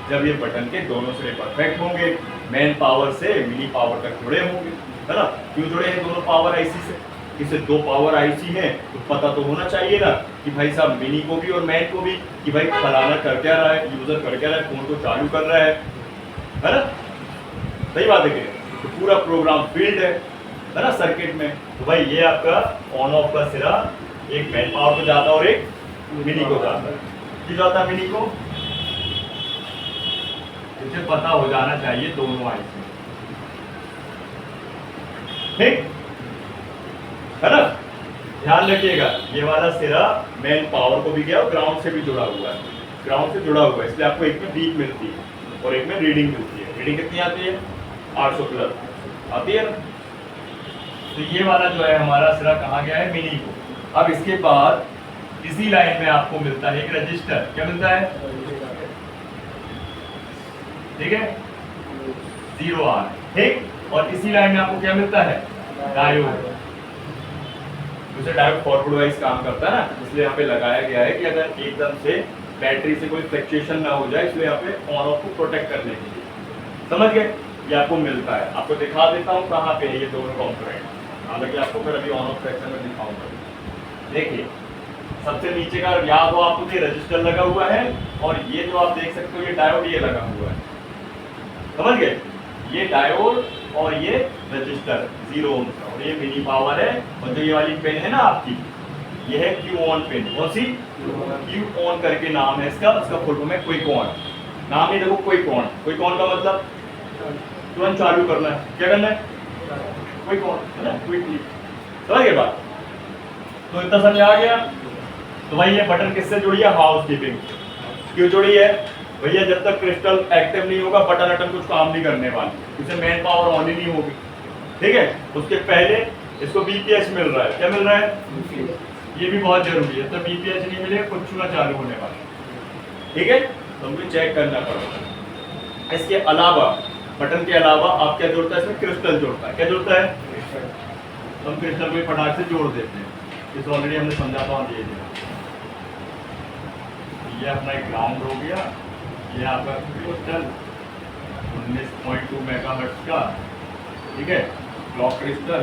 Speaker 1: जब ये बटन के दोनों सिरे परफेक्ट होंगे, मेन पावर से मिनी पावर तक जुड़े होंगे, है ना? क्यों जुड़े हैं दोनों पावर आईसी से? इसे दो पावर आईसी हैं तो पता तो होना चाहिए ना कि भाई साहब मिनी को भी और मैन को भी, कि भाई फलाना कर क्या रहा है, यूजर कर क्या रहा है, फोन को चालू कर रहा है ना? सही बात है कि तो पूरा प्रोग्राम फील्ड है ना सर्किट में। तो भाई ये आपका ऑन ऑफ का सिरा एक मैन पावर को जाता है और एक मिनी को जाता है। क्यों जाता है मिनी को? मुझे पता हो जाना चाहिए दोनों आईसी, ठीक है ना। ध्यान रखिएगा ये वाला सिरा मेन पावर को भी गया और ग्राउंड से भी जुड़ा हुआ है, ग्राउंड से जुड़ा हुआ है, इसलिए आपको एक में बीट मिलती है और एक में रीडिंग मिलती है। रीडिंग कितनी आती है? 800 प्लस आती है ना। तो ये वाला जो है हमारा सिरा कहाँ गया है? मिनी को। अब इसके बाद इसी लाइन में आपको मिलता है एक रजिस्टर, क्या मिलता है? ठीक है, 0R, ठीक। और इसी लाइन में आपको क्या मिलता है? डायोड। दूसरे डायोड फॉरवर्ड वाइज काम करता है ना, इसलिए यहाँ पे लगाया गया है कि अगर एकदम से बैटरी से कोई फ्लक्चुएशन ना हो जाए, इसलिए यहाँ पे ऑन ऑफ को प्रोटेक्ट करने के लिए, समझ गए? ये आपको मिलता है। आपको दिखा देता हूँ कहाँ पे है ये दोनों कंपोनेंट, हालांकि आपको फिर अभी ऑन ऑफ सेक्शन में दिखाऊंगा। देखिए सबसे नीचे का या तो आपको ये रजिस्टर लगा हुआ है और ये जो आप देख सकते हो ये डायोड ये लगा हुआ है, समझ गए? ये डायोड और ये रजिस्टर 0 ओम का, और ये मिनी पावर है। और जो ये वाली पिन है ना आपकी, ये है क्यू ऑन पिन। कौन सी? क्यू ऑन करके नाम है इसका, उसका फुल फॉर्म है क्विक ऑन। नाम है देखो क्विक ऑन। क्विक ऑन का मतलब तुरंत चालू करना है। क्या करना है? क्विक ऑन, है ना, क्विकली। समझ गए बात? तो इतना समझ आ गया। तो भाई ये बटन किससे जुड़ी है? House keeping. क्यों जुड़ी है भैया? जब तक क्रिस्टल एक्टिव नहीं होगा बटन अटन कुछ काम नहीं करने वाली, उसे मेन पावर ऑन ही नहीं होगी, ठीक है। उसके पहले इसको बीपीएच मिल रहा है। क्या मिल रहा है? ये भी बहुत जरूरी है। तो बीपीएच नहीं मिले कुछ ना चालू होने वाला, ठीक है। तो हमको चेक करना पड़ेगा। इसके अलावा बटन के अलावा आप क्या जोड़ता है? इसमें क्रिस्टल जोड़ता है। क्या जोड़ता है? हम क्रिस्टल को फटाक से जोड़ देते हैं। इस ऑलरेडी हमने समझा था ये अपना एक ग्राउंड हो गया, ये आपका क्रिस्टल 19.2 मेगाहर्ट्ज का, ठीक है, क्लॉक क्रिस्टल।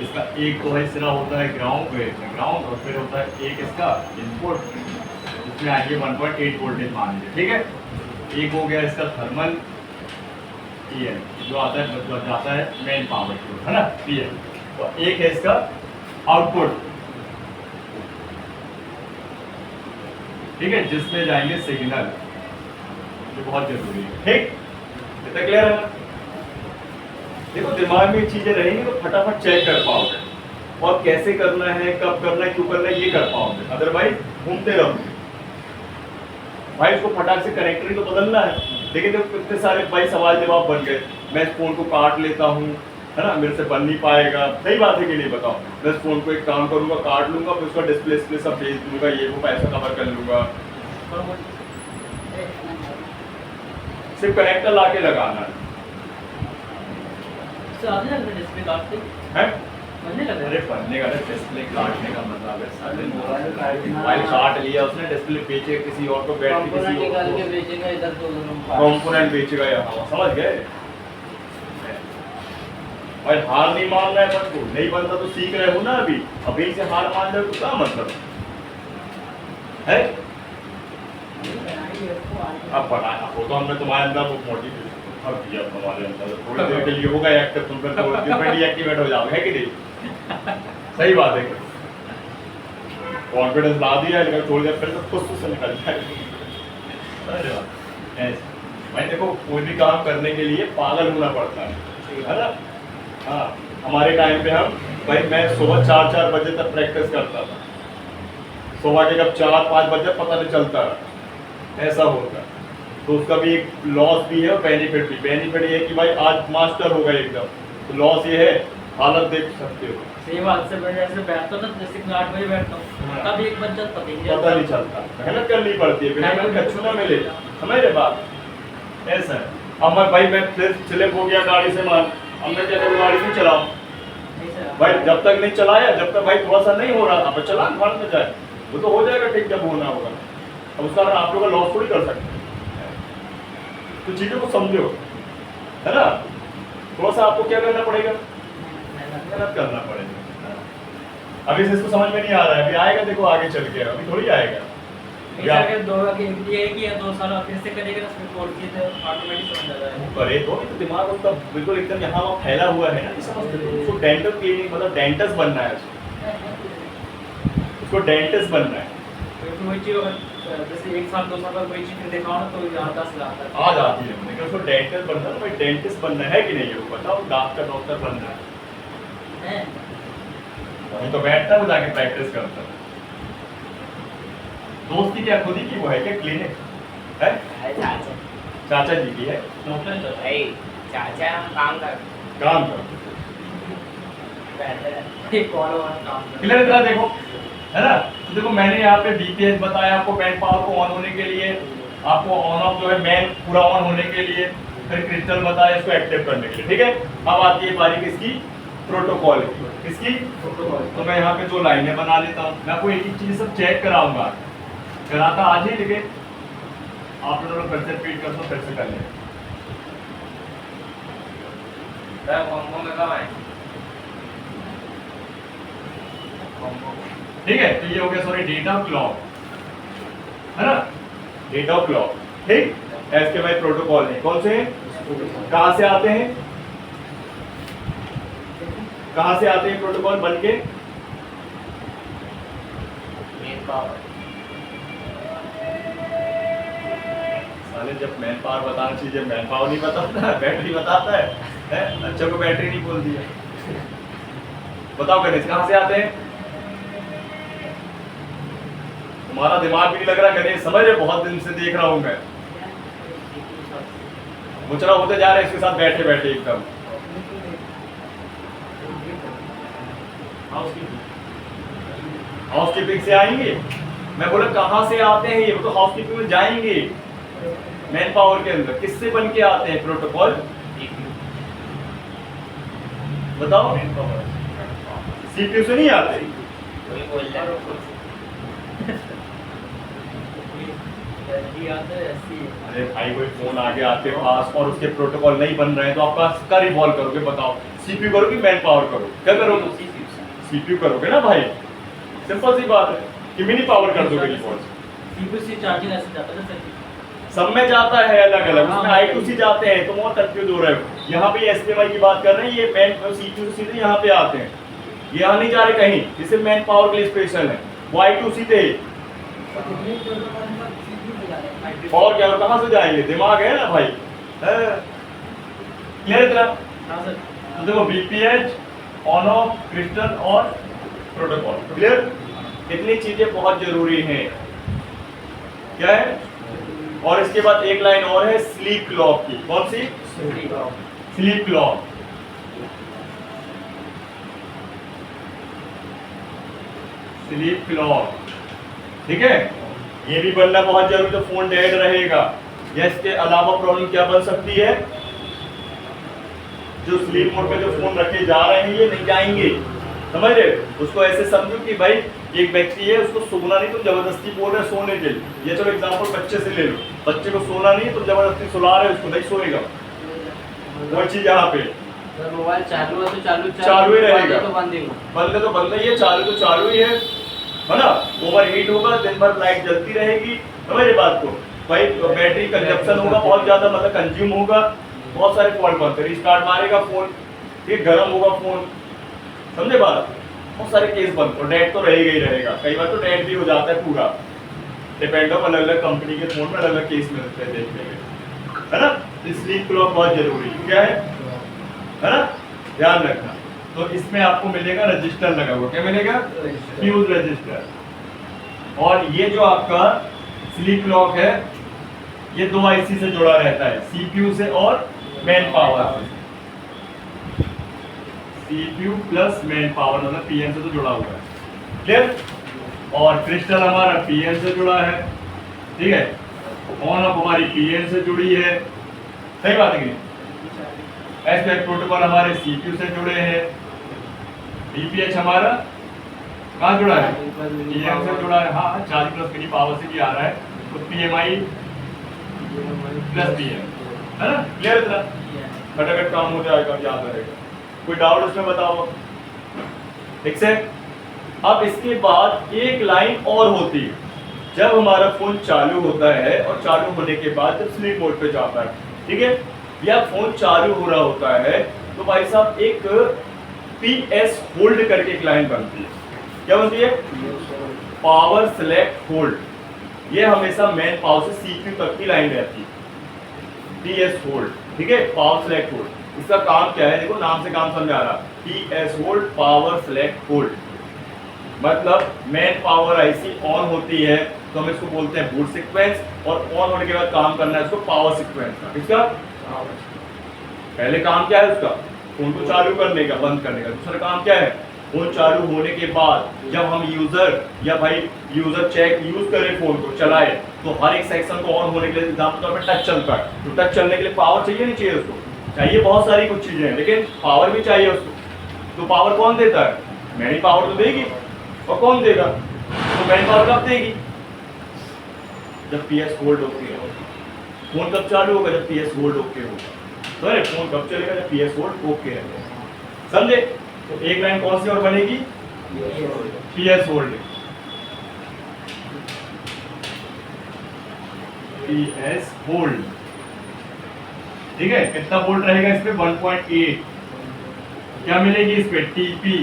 Speaker 1: इसका एक तो हिस्सा होता है ग्राउंड और फिर होता है एक इसका इनपुट, इसमें आएंगे 1.8 वोल्टेज मान लीजिए, ठीक है। एक हो गया इसका थर्मल पीएन जो आता है, जो जाता है मेन पावर की, है ना, पीएन। तो एक है इसका आउटपुट, ठीक है, जिसमें जाएंगे सिग्नल, जो बहुत जरूरी है, ठीक। इतना क्लियर है ना? देखो दिमाग में चीजें रहेंगी तो फटाफट चेक कर पाओगे, और कैसे करना है, कब करना है, क्यों करना है, ये कर पाओगे। अदरवाइज घूमते रहोगे। भाई इसको फटाक से कनेक्टर ही तो बदलना है, लेकिन देखो कितने सारे भाई सवाल जवाब बन गए। मैं इस फोन को काट लेता हूँ, है ना, मेरे से बन नहीं पाएगा। सही बात है कि नहीं बताओ? मैं इस फोन को एक काम करूंगा, काट लूंगा, फिर उसका डिस्प्ले सब भेज दूंगा, ये वो पैसा कवर कर लूंगा। सिर्फ कनेक्टर लाके लगाना है।
Speaker 2: डिस्प्ले काटते
Speaker 1: हैं?
Speaker 2: बनने लगा।
Speaker 1: अरे बनने का डिस्प्ले काटने का मतलब है मोबाइल काट लिया उसने, डिस्प्ले बेचे किसी और को, बैटरी किसी और को,
Speaker 2: बेचेगा इधर तो
Speaker 1: कंपोनेंट बेचेगा यहाँ, समझ गए? भाई हार नहीं मान रहा है, बट को नहीं बनता तो सीख रहे हो ना, अभी से हार मान रहे हो तो क्या मतलब है? अब बनाया वो तो हमने तुम्हारे अंदर वो मोटिवेशन अब दिया, तुम्हारे अंदर थोड़ी देर के लिए होगा एक्टिव, तुम फिर तो डीएक्टिवेट हो जाओगे, है कि नहीं? सही बात है, कॉन्फिडेंस ला दिया, लेकिन थोड़ी देर फिर तो खुद से निकल जाएगा। भाई देखो कोई भी काम करने के लिए पागल होना पड़ता है ना। हाँ, हमारे टाइम पे हम भाई मैं सुबह 4 बजे तक प्रैक्टिस करता था, सुबह के कब 4-5 बजे पता नहीं चलता, ऐसा होता। तो उसका भी एक लॉस भी है और बेनिफिट भी। बेनिफिट ये है कि भाई आज मास्टर हो गए एकदम, तो लॉस ये है हालत देख सकते हो।
Speaker 2: सही बात से बैठे ऐसे बैठता था, जैसे कि 8 बजे बैठता हूँ, तब एक बजे पता
Speaker 1: नहीं चलता, मेहनत करनी पड़ती है, बिना मेहनत कच्छू ना मिले, समझ रहे बात? ऐसा है। अब मैं भाई मैं फिर स्लिप हो गया गाड़ी से, मान अब मैं कहता हूँ गाड़ी नहीं चलाओ भाई, जब तक नहीं चलाया, जब तक भाई थोड़ा सा नहीं हो रहा, अब चला घर में जाए, वो तो हो जाएगा ठीक जब होना होगा। अब उसका आप लोग का लॉस थोड़ी कर सकते हैं, तो चीजों को समझो, है ना। थोड़ा सा आपको क्या करना पड़ेगा? मेहनत करना पड़ेगा। अभी से इसको समझ में नहीं आ रहा है, अभी आएगा, देखो आगे चल के, अभी थोड़ी आएगा।
Speaker 2: अगर 2 साल फिर से करेगा ना, फिर कोर्स की तो ऑटोमेटिक समझ आ जाएगा।
Speaker 1: करे तो दिमाग उसका बिल्कुल एकदम यहाँ वहाँ फैला हुआ है ना, समझते हो? उसको डेंटल क्लिनिक मतलब डेंटिस्ट बनना है, उसको डेंटिस्ट बनना है।
Speaker 2: क्योंकि वही चीज़ अगर जैसे 1 साल 2 साल बाद वही चीज़ दिखाओ ना तो यहाँ 10 लाख तक
Speaker 1: आ जाती है, लेकिन उसको डेंटिस्ट बनना है, तो भाई डेंटिस्ट बनना है कि नहीं, वो बताओ। डॉक्टर बनना है,
Speaker 2: है।
Speaker 1: वहीं तो बैठता है वो जाके प्रैक्टिस करता है। दोस्त की क्या, खुद ही की वो है क्या क्लिनिक है?
Speaker 3: चाचा
Speaker 1: चाचा जी की है,
Speaker 2: डॉक्टर तो
Speaker 3: भाई चाचा काम कर
Speaker 1: काम करो।
Speaker 3: बैठे
Speaker 2: एक कॉल और काम कर
Speaker 1: क्लियर इतना देखो, है ना। तो देखो मैंने यहाँ पे बीपीएस बताया आपको, मैन पावर को ऑन होने के लिए, आपको ऑन ऑफ जो है मैन पूरा ऑन होने के लिए, फिर क्रिस्टल बताया इसको एक्टिव करने के लिए, ठीक है। अब आती है बारी किसकी, प्रोटोकॉल की। किसकी? तो मैं यहाँ पे 2 लाइनें बना देता हूँ, मैं आपको एक एक चीज सब चेक कराऊंगा, कराता आज ही, लेकिन आप लोग फिर से रिपीट कर दो, फिर से कर लें।
Speaker 3: कॉम्बो में कब आए
Speaker 1: ठीक है, तो ये हो गया सॉरी डेटा क्लॉक, है ना, डेटा क्लॉक, ठीक। ऐसे भाई प्रोटोकॉल है, कौन से हैं, कहाँ से आते हैं, कहाँ से आते हैं प्रोटोकॉल बन के?
Speaker 3: मेन पावर
Speaker 1: साले जब मैन पावर बताना चाहिए, मैन पावर नहीं बताता है, बैटरी बताता है? अच्छा को बैटरी नहीं बोल दिया। बताओ गणेश कहाँ से आते हैं? तुम्हारा दिमाग भी नहीं लग रहा गणेश, समझ रहे, बहुत दिन से देख रहा हूं मैं, मुचरा होते जा रहे हैं इसके साथ बैठे बैठे एकदम। हाउसकीपिंग से आएंगे, मैं बोला कहाँ से आते हैं ये, वो तो हाउसकीपिंग में जाएंगे। मैन पावर के अंदर किससे बन के आते हैं प्रोटोकॉल, बताओ? सीपीयू से नहीं आते।
Speaker 3: वही बोल रहा हूँ
Speaker 2: जल्दी आता है ऐसी
Speaker 1: अरे भाई कोई फोन आगे आपके पास और उसके प्रोटोकॉल नहीं बन रहे हैं तो आप इसका रिवॉल्व करोगे, बताओ सीपीयू करोगे मैन पावर करो, क्या करोगे? सीपीयू करोगे ना भाई, सिंपल सी बात है कि मिनी पावर कर दोगे रिवॉल्व।
Speaker 2: सीपीयू से चार्जिंग ऐसे जाता है सर,
Speaker 1: सब में जाता है अलग अलग, उसमें I2C जाते हैं, तुम और कंफ्यूज हो रहे हो। यहाँ पे SPMI की बात कर रहे हैं, ये मैन सीपीयू से सीधे यहाँ पे आते हैं, ये यहाँ नहीं जा रहे कहीं, जिससे मैन पावर के लिए स्पेशल है, वो I2C थे। और क्या, और कहाँ से जाएंगे, दिमाग है ना भाई, क्लियर इतना?
Speaker 2: हाँ सर।
Speaker 1: तो देखो बीपीएच, ऑन ऑफ, क्रिस्टल और प्रोटोकॉल, क्लियर? इतनी चीजें बहुत जरूरी हैं, क्या है? और इसके बाद एक लाइन और है स्लीप क्लॉक की, कौन सी? Sleep clock. स्लीप क्लॉक, ठीक है, ये भी बनना बहुत जरूरी, तो फोन डेड रहेगा। या इसके अलावा प्रॉब्लम क्या बन सकती है, जो स्लीप मोड पे जो फोन रखे जा रहे हैं ये नहीं जाएंगे, समझ रहे? उसको ऐसे समझो कि भाई एक व्यक्ति है, उसको सोना नहीं, तुम जबरदस्ती बोल रहे सोने के लिए, ये चलो एग्जांपल बच्चे से ले लो, बच्चे को सोना नहीं, तुम जबरदस्ती सुला रहे हो, उसको नहीं सोएगा। वो चीज यहाँ पे
Speaker 3: मोबाइल चालू है तो
Speaker 1: चालू ही रहेगा,
Speaker 3: तो बंद ही हो।
Speaker 1: बंद तो बंद ही है, चालू तो चालू ही है ना। ओवर हीट होगा, दिन भर लाइट जलती रहेगी, समझे बात को? भाई बैटरी कंजप्शन होगा बहुत ज्यादा, मतलब कंज्यूम होगा, बहुत सारे फॉल्ट बनते हैं, रिस्टार्ट मारेगा फोन, ठीक, गर्म होगा फोन, समझे बात? बहुत सारे केस बनते हैं, डेड तो रहेगा ही रहेगा, कई बार तो डेड भी हो जाता है पूरा, डिपेंड ऑन अलग अलग कंपनी के फोन में अलग अलग केस मिलते हैं देखने में, है ना। स्लीप क्लॉक बहुत जरूरी क्या है ना, ध्यान रखना। तो इसमें आपको मिलेगा रजिस्टर लगा हुआ, क्या मिलेगा? Fuse register. और ये जो आपका स्लीप क्लॉक है ये 2 IC से जुड़ा रहता है, सीपीयू से और मैन पावर से। सीपीयू प्लस मैन पावर मतलब पीएम से तो जुड़ा हुआ है, क्लियर? और क्रिस्टल हमारा पीएम से जुड़ा है, ठीक है, ऑन ऑफ हमारी पीएम से जुड़ी है, सही बात है कि एसपीआई प्रोटोकॉल हमारे सीपीयू से जुड़े हैं, डीपीएच हमारा कहाँ जुड़ा है? पीएम से जुड़ा है, हाँ, चार्ज प्लस मिनी पावर से भी आ रहा है, तो पीएमआई प्लस पीएम, है ना, क्लियर इतना? फटाफट काम हो जाएगा, याद रहेगा। कोई डाउट इसमें बताओ, ठीक से? अब इसके बाद एक लाइन और होती है, जब हमारा फोन चालू होता है और चालू होने के बाद जब स्लीप मोड पे जाता है, ठीक है, या फोन चालू हो रहा होता है, तो भाई साहब एक PS होल्ड करके एक लाइन बनती है, क्या बनती है? पावर सेलेक्ट होल्ड, ये हमेशा मेन पावर से सीपीयू तक की लाइन रहती है, टीएस होल्ड, ठीक है, पावर सेलेक्ट होल्ड। इसका काम क्या है, देखो नाम से काम समझ आ रहा, TS hold power select hold, मतलब मेन पावर आईसी ऑन होती है तो हम इसको बोलते हैं बूट सीक्वेंस, और ऑन होने के बाद काम करना है इसको पावर सीक्वेंस का। इसका पहले काम क्या है उसका, फोन को चालू करने का, बंद करने का। दूसरा काम क्या है, फोन चालू होने के बाद जब हम यूजर चेक यूज करें, फोन को चलाए, तो हर एक सेक्शन को ऑन होने के लिए एग्जाम्पल तौर पर टच चलता है, तो टच चलने के लिए पावर चाहिए नहीं चाहिए, उसको चाहिए बहुत सारी कुछ चीजें हैं, लेकिन पावर भी चाहिए उसको। तो पावर कौन देता है, मेरी पावर तो देगी, और कौन देगा, तो मेरी पावर कब देगी, जब पीएस होल्ड ओके हो। फोन कब चालू होगा, जब पीएस होल्ड ओके होगा। तो अरे फोन कब चलेगा, जब पीएस होल्ड ओके है, समझे। तो एक लाइन कौन सी और बनेगी, पीएस होल्ड, पीएस होल्ड, ठीक है। कितना वोल्ट रहेगा इस पे, 1.8। क्या मिलेगी इस पे, टीपी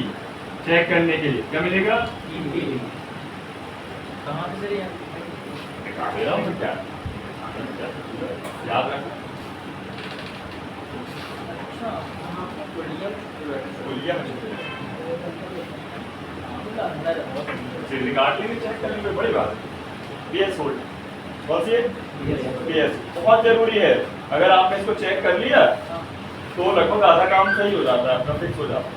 Speaker 1: चेक करने के लिए क्या मिलेगा,
Speaker 2: कहाँ से सर
Speaker 1: क्या याद रखना, रिकॉर्ड लेके चेक करने में बड़ी बात है। पीएस होल्ड कौन सी है, पीएस बहुत जरूरी है। अगर आपने इसको चेक कर लिया तो लगभग आधा काम सही हो जाता है, अपना फिक्स हो जाता है,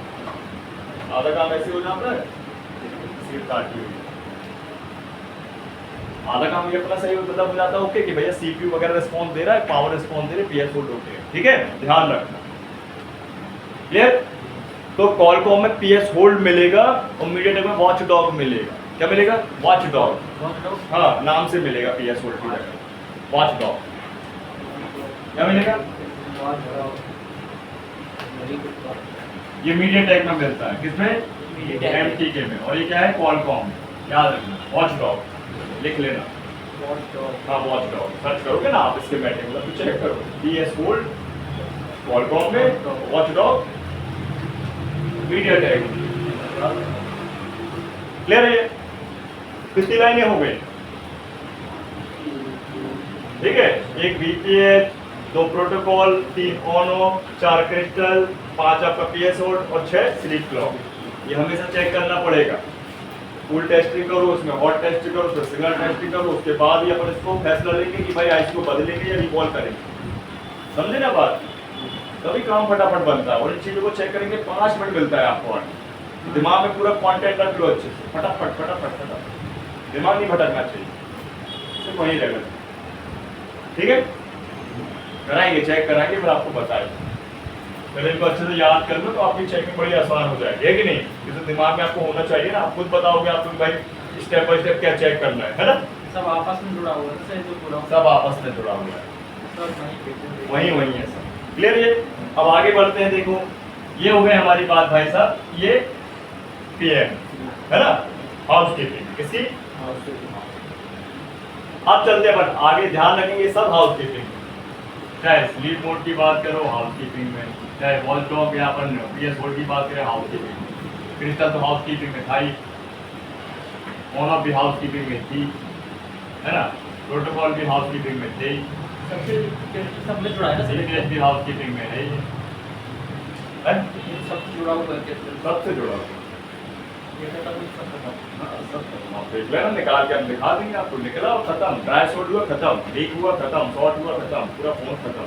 Speaker 1: आधा काम ऐसे हो जाता है, सिर्फ काटी हुई आधा काम ये अपना सही मतलब हो जाता है ओके कि भैया सीपीयू वगैरह रिस्पॉन्स दे रहा है, पावर रिस्पॉन्स दे रही है, पीएस होल्ड ओके है, ठीक है, ध्यान रखना, क्लियर। तो कॉलकॉम में पीएस होल्ड मिलेगा और मीडियाटेक में वॉच डॉग मिलेगा। क्या मिलेगा, वॉच डॉग, हाँ नाम से मिलेगा पीएस होल्ड की जगह वॉच डॉग। क्या मिलेगा, ये मीडियाटेक में मिलता है, किसमें, एमटीके में, और ये क्या है, कॉलकॉम में, याद रखना वॉच डॉग लिख लेना, हाँ वॉच डॉग सर्च करोगे ना आप इसके बैठे मतलब तो चेक करो, पीएस होल्ड कॉलकॉम में, वॉच डॉग मीडियाटेक, क्लियर है। कितनी लाइनें हो गई, ठीक है, एक वीपीएच, 2 प्रोटोकॉल, 3 ऑनो, 4 क्रिस्टल, 5 आपका पीएस होल्ड और 6 स्लीप क्लॉक। ये हमेशा चेक करना पड़ेगा, फुल टेस्टिंग करो, उसमें हॉट टेस्टिंग करो, उसमें सिंगल टेस्टिंग करो, उसके बाद ही अपन इसको फैसला लेंगे कि भाई आईसी को बदलेंगे या रिवॉल्व करेंगे, समझे ना बात। तभी काम फटाफट बनता है, और इन चीज़ों को चेक करेंगे 5 मिनट मिलता है आपको, दिमाग में पूरा कंटेंट रख लो अच्छे से, फटाफट फटाफट फटाफट, दिमाग नहीं भटकना चाहिए, सिर्फ वहीं रहेगा, ठीक है। कराएंगे, चेक कराएंगे, फिर आपको बताएंगे, पहले इनको अच्छे से याद कर लो तो आपकी चेकिंग बड़ी आसान हो जाएगी, है कि नहीं। जैसे दिमाग में आपको होना चाहिए ना, आप खुद बताओगे आप भाई स्टेप बाय स्टेप क्या चेक करना है ना।
Speaker 2: सब आपस में जुड़ा हुआ है,
Speaker 1: सब आपस में जुड़ा हुआ है, वही है सब, क्लियर। ये अब आगे बढ़ते हैं, देखो ये हो गए हमारी बात भाई साहब, ये पीएम है ना, हाउस कीपिंग किसकी, अब चलते हैं आगे, ध्यान रखेंगे सब हाउस कीपिंग, चाहे स्लीप मोड की बात करो हाउस कीपिंग में, चाहे वॉच डॉग या अपन पीएस होल्ड की बात करें हाउस कीपिंग, क्रिस्टल तो हाउस कीपिंग में था ही, ऑन ऑफ भी हाउस कीपिंग में थी, है ना, प्रोटोकॉल भी हाउस कीपिंग में थे,
Speaker 2: सब में जुड़ा है ना,
Speaker 1: सीपीएस भी हाउस कीपिंग में है,
Speaker 2: सब जुड़ा हुआ है,
Speaker 1: सबसे जुड़ा हुआ
Speaker 2: ये तो तब सब खत्म।
Speaker 1: आप देख लेना, निकाल के हम दिखा देंगे आपको, निकला और खत्म, ड्राई शॉट हुआ खत्म, लीक हुआ खत्म, शॉर्ट हुआ खत्म, पूरा फोन खत्म।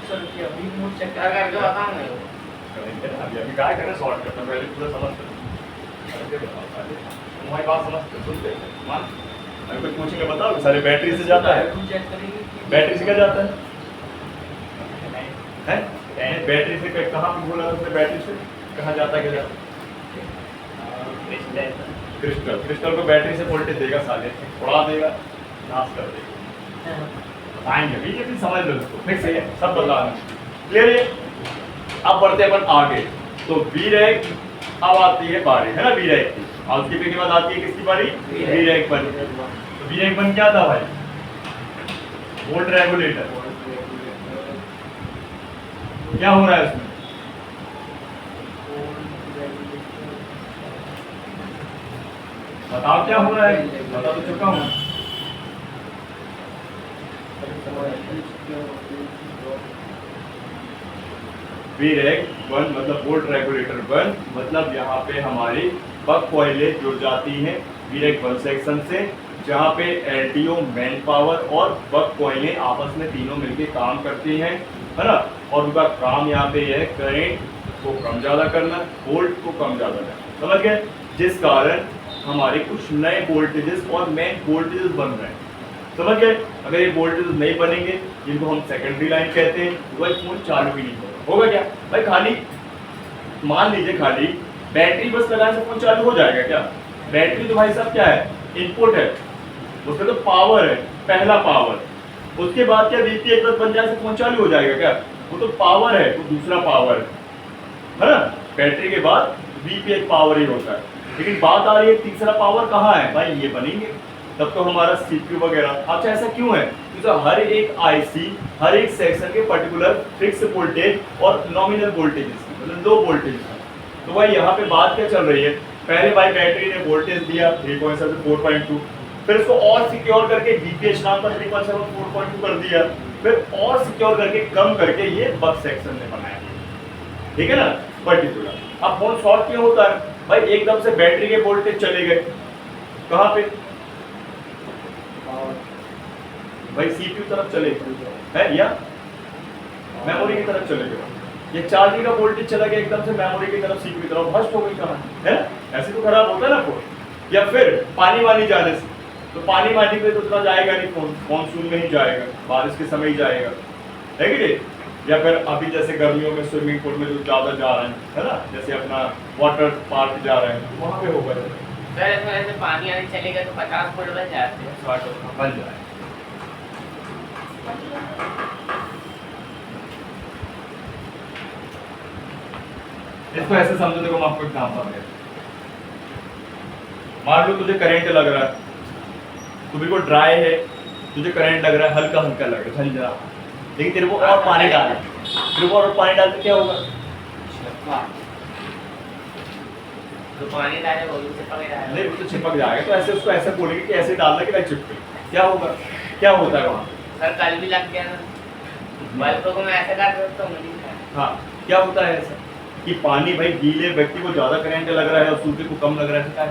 Speaker 2: सर ये अभी मोड चेक
Speaker 3: क्या करके बताऊंगा ये?
Speaker 1: करेंगे ना, अभी क्या करें, शॉर्ट करना पहले पूरा समझ कर तुम्हारी बात समझ सुनते मान, अभी कुछ पूछेंगे बताओ, सारे बैटरी से जाता है,
Speaker 2: चेक करेंगे कि
Speaker 1: बैटरी से क्या जाता है, बैटरी से कहाँ पे बोला उसने, बैटरी से कहाँ जाता है, क्या जाता है, क्रिस्टल, क्रिस्टल को बैटरी से वोल्टेज देगा, साले उड़ा देगा, नाश कर देगा, बताएंगे अभी, ये भी समझ लो इसको, फिक्स है सब बताना, क्लियर है। अब बढ़ते हैं अपन आगे, तो बी रैक अब आती है बारी, है ना, बी रैक की, हाउस कीपिंग के बाद आती है किसकी बारी, बी रैक बन। तो बी रैक बन क्या था भाई, वोल्ट रेगुलेटर, क्या हो रहा है उसमें, बताओ क्या हो रहा है, बता तो चुका हूँ। वीरेक 1 मतलब वोल्ट रेगुलेटर 1 मतलब यहाँ पे हमारी बक कॉइलें जुड़ जाती हैं वीरेक 1 सेक्शन से, जहाँ पे एलटीओ मैन पावर और बक कॉइलें आपस में तीनों मिलके काम करती हैं, है ना। और उनका काम यहाँ पे है करंट को कम ज़्यादा करना, वोल्ट को कम ज़्यादा करना, समझ गए। जिस कारण हमारे कुछ नए वोल्टेजेस और मेन वोल्टेजेस बन रहे हैं, समझ गए। अगर ये वोल्टेज नहीं बनेंगे जिनको हम सेकेंडरी लाइन कहते हैं, तो भाई फोन चालू भी नहीं होगा क्या भाई। खाली मान लीजिए खाली बैटरी बस लगाने से फोन चालू हो जाएगा क्या? बैटरी तो भाई साहब क्या है, इनपुट है, उसका तो पावर है, पहला पावर। उसके बाद क्या वीपी एक बार बन जाए से फोन चालू हो जाएगा क्या? वो तो पावर है, वो दूसरा पावर है ना। बैटरी के बाद वीपी एक पावर ही होता है, लेकिन बात आ रही है तीसरा पावर कहाँ है भाई, ये बनेंगे तब तो हमारा सीपीयू वगैरह। अच्छा ऐसा क्यों है? क्योंकि हर एक आईसी हर एक सेक्शन के पर्टिकुलर फिक्स वोल्टेज और नॉमिनल वोल्टेज मतलब लो वोल्टेज है। तो भाई यहाँ पे बात क्या चल रही है, पहले भाई बैटरी ने वोल्टेज दिया 3.7 से 4.2, फिर उसको और सिक्योर करके डीपीएच नाम का 3.7 4.2 कर दिया, फिर और सिक्योर करके कम करके ये बक सेक्शन ने बनाया, ठीक है ना पर्टिकुलर। अब फोन शॉर्ट क्यों होता है भाई? एकदम से बैटरी के वोल्टेज चले गए कहाँ पे भाई, सीपीयू तरफ चले गए है या मेमोरी की तरफ चले गए। ये चार्जिंग का वोल्टेज चला गया एकदम से मेमोरी की तरफ, सीपीयू की तरफ, भस्ट हो गई कहाँ है। ऐसे तो खराब होता है ना फोन। या फिर पानी वानी जाने से, तो पानी वानी पे तो उतना जाएगा नहीं फोन, मानसून में ही जाएगा, बारिश के समय ही जाएगा, है कि नहीं। या फिर अभी जैसे गर्मियों में स्विमिंग पूल में जो ज़्यादा जा रहे हैं, है ना, जैसे अपना वाटर पार्क जा रहे हैं, वहाँ पे होगा
Speaker 3: सर इसमें ऐसे पानी आने चलेगा तो 50 वोल्ट बन जाते हैं,
Speaker 1: 60 बन जाए। इसको ऐसे समझो, देखो मैं आपको एग्जांपल दे, मान लो तुझे करंट लग रहा है, तू बिल्कुल ड्राई है, तुझे करंट लग रहा है, हल्का हल्का लग रहा है झंझना, लेकिन तेरे को और पानी डालना, तेरे को और पानी डालते क्या होगा?
Speaker 3: तो पानी डाले वो भी चिपक जाएगा।
Speaker 1: नहीं वो तो चिपक जाएगा, तो ऐसे उसको ऐसे बोलेंगे कि ऐसे डालना कि नहीं चिपके, क्या होगा? क्या होता है वहाँ?
Speaker 3: सर कल भी लग गया ना, बल्ब को मैं ऐसे कर सकता हूँ मुझे।
Speaker 1: हाँ क्या होता है ऐसा कि पानी भाई गीले व्यक्ति को ज्यादा करंट लग रहा है और सूखे को कम लग रहा है, क्या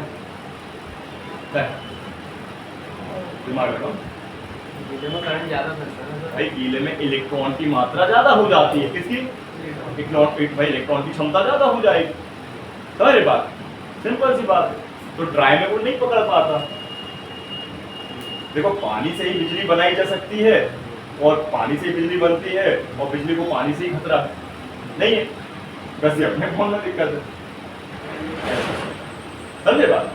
Speaker 1: है? दिमाग लगाओ
Speaker 2: करंट ज़्यादा फंसता है
Speaker 1: भाई, गीले में इलेक्ट्रॉन की मात्रा ज्यादा हो जाती है, किसकी? भाई इलेक्ट्रॉन की क्षमता ज्यादा हो जाएगी, समझ रहे बात? सिंपल सी बात है। तो ड्राई में वो नहीं पकड़ पाता। देखो पानी से ही बिजली बनाई जा सकती है, और पानी से ही बिजली बनती है, और बिजली को पानी से ही खतरा नहीं है, बस ये अपने फोन में दिक्कत है, समझे बात?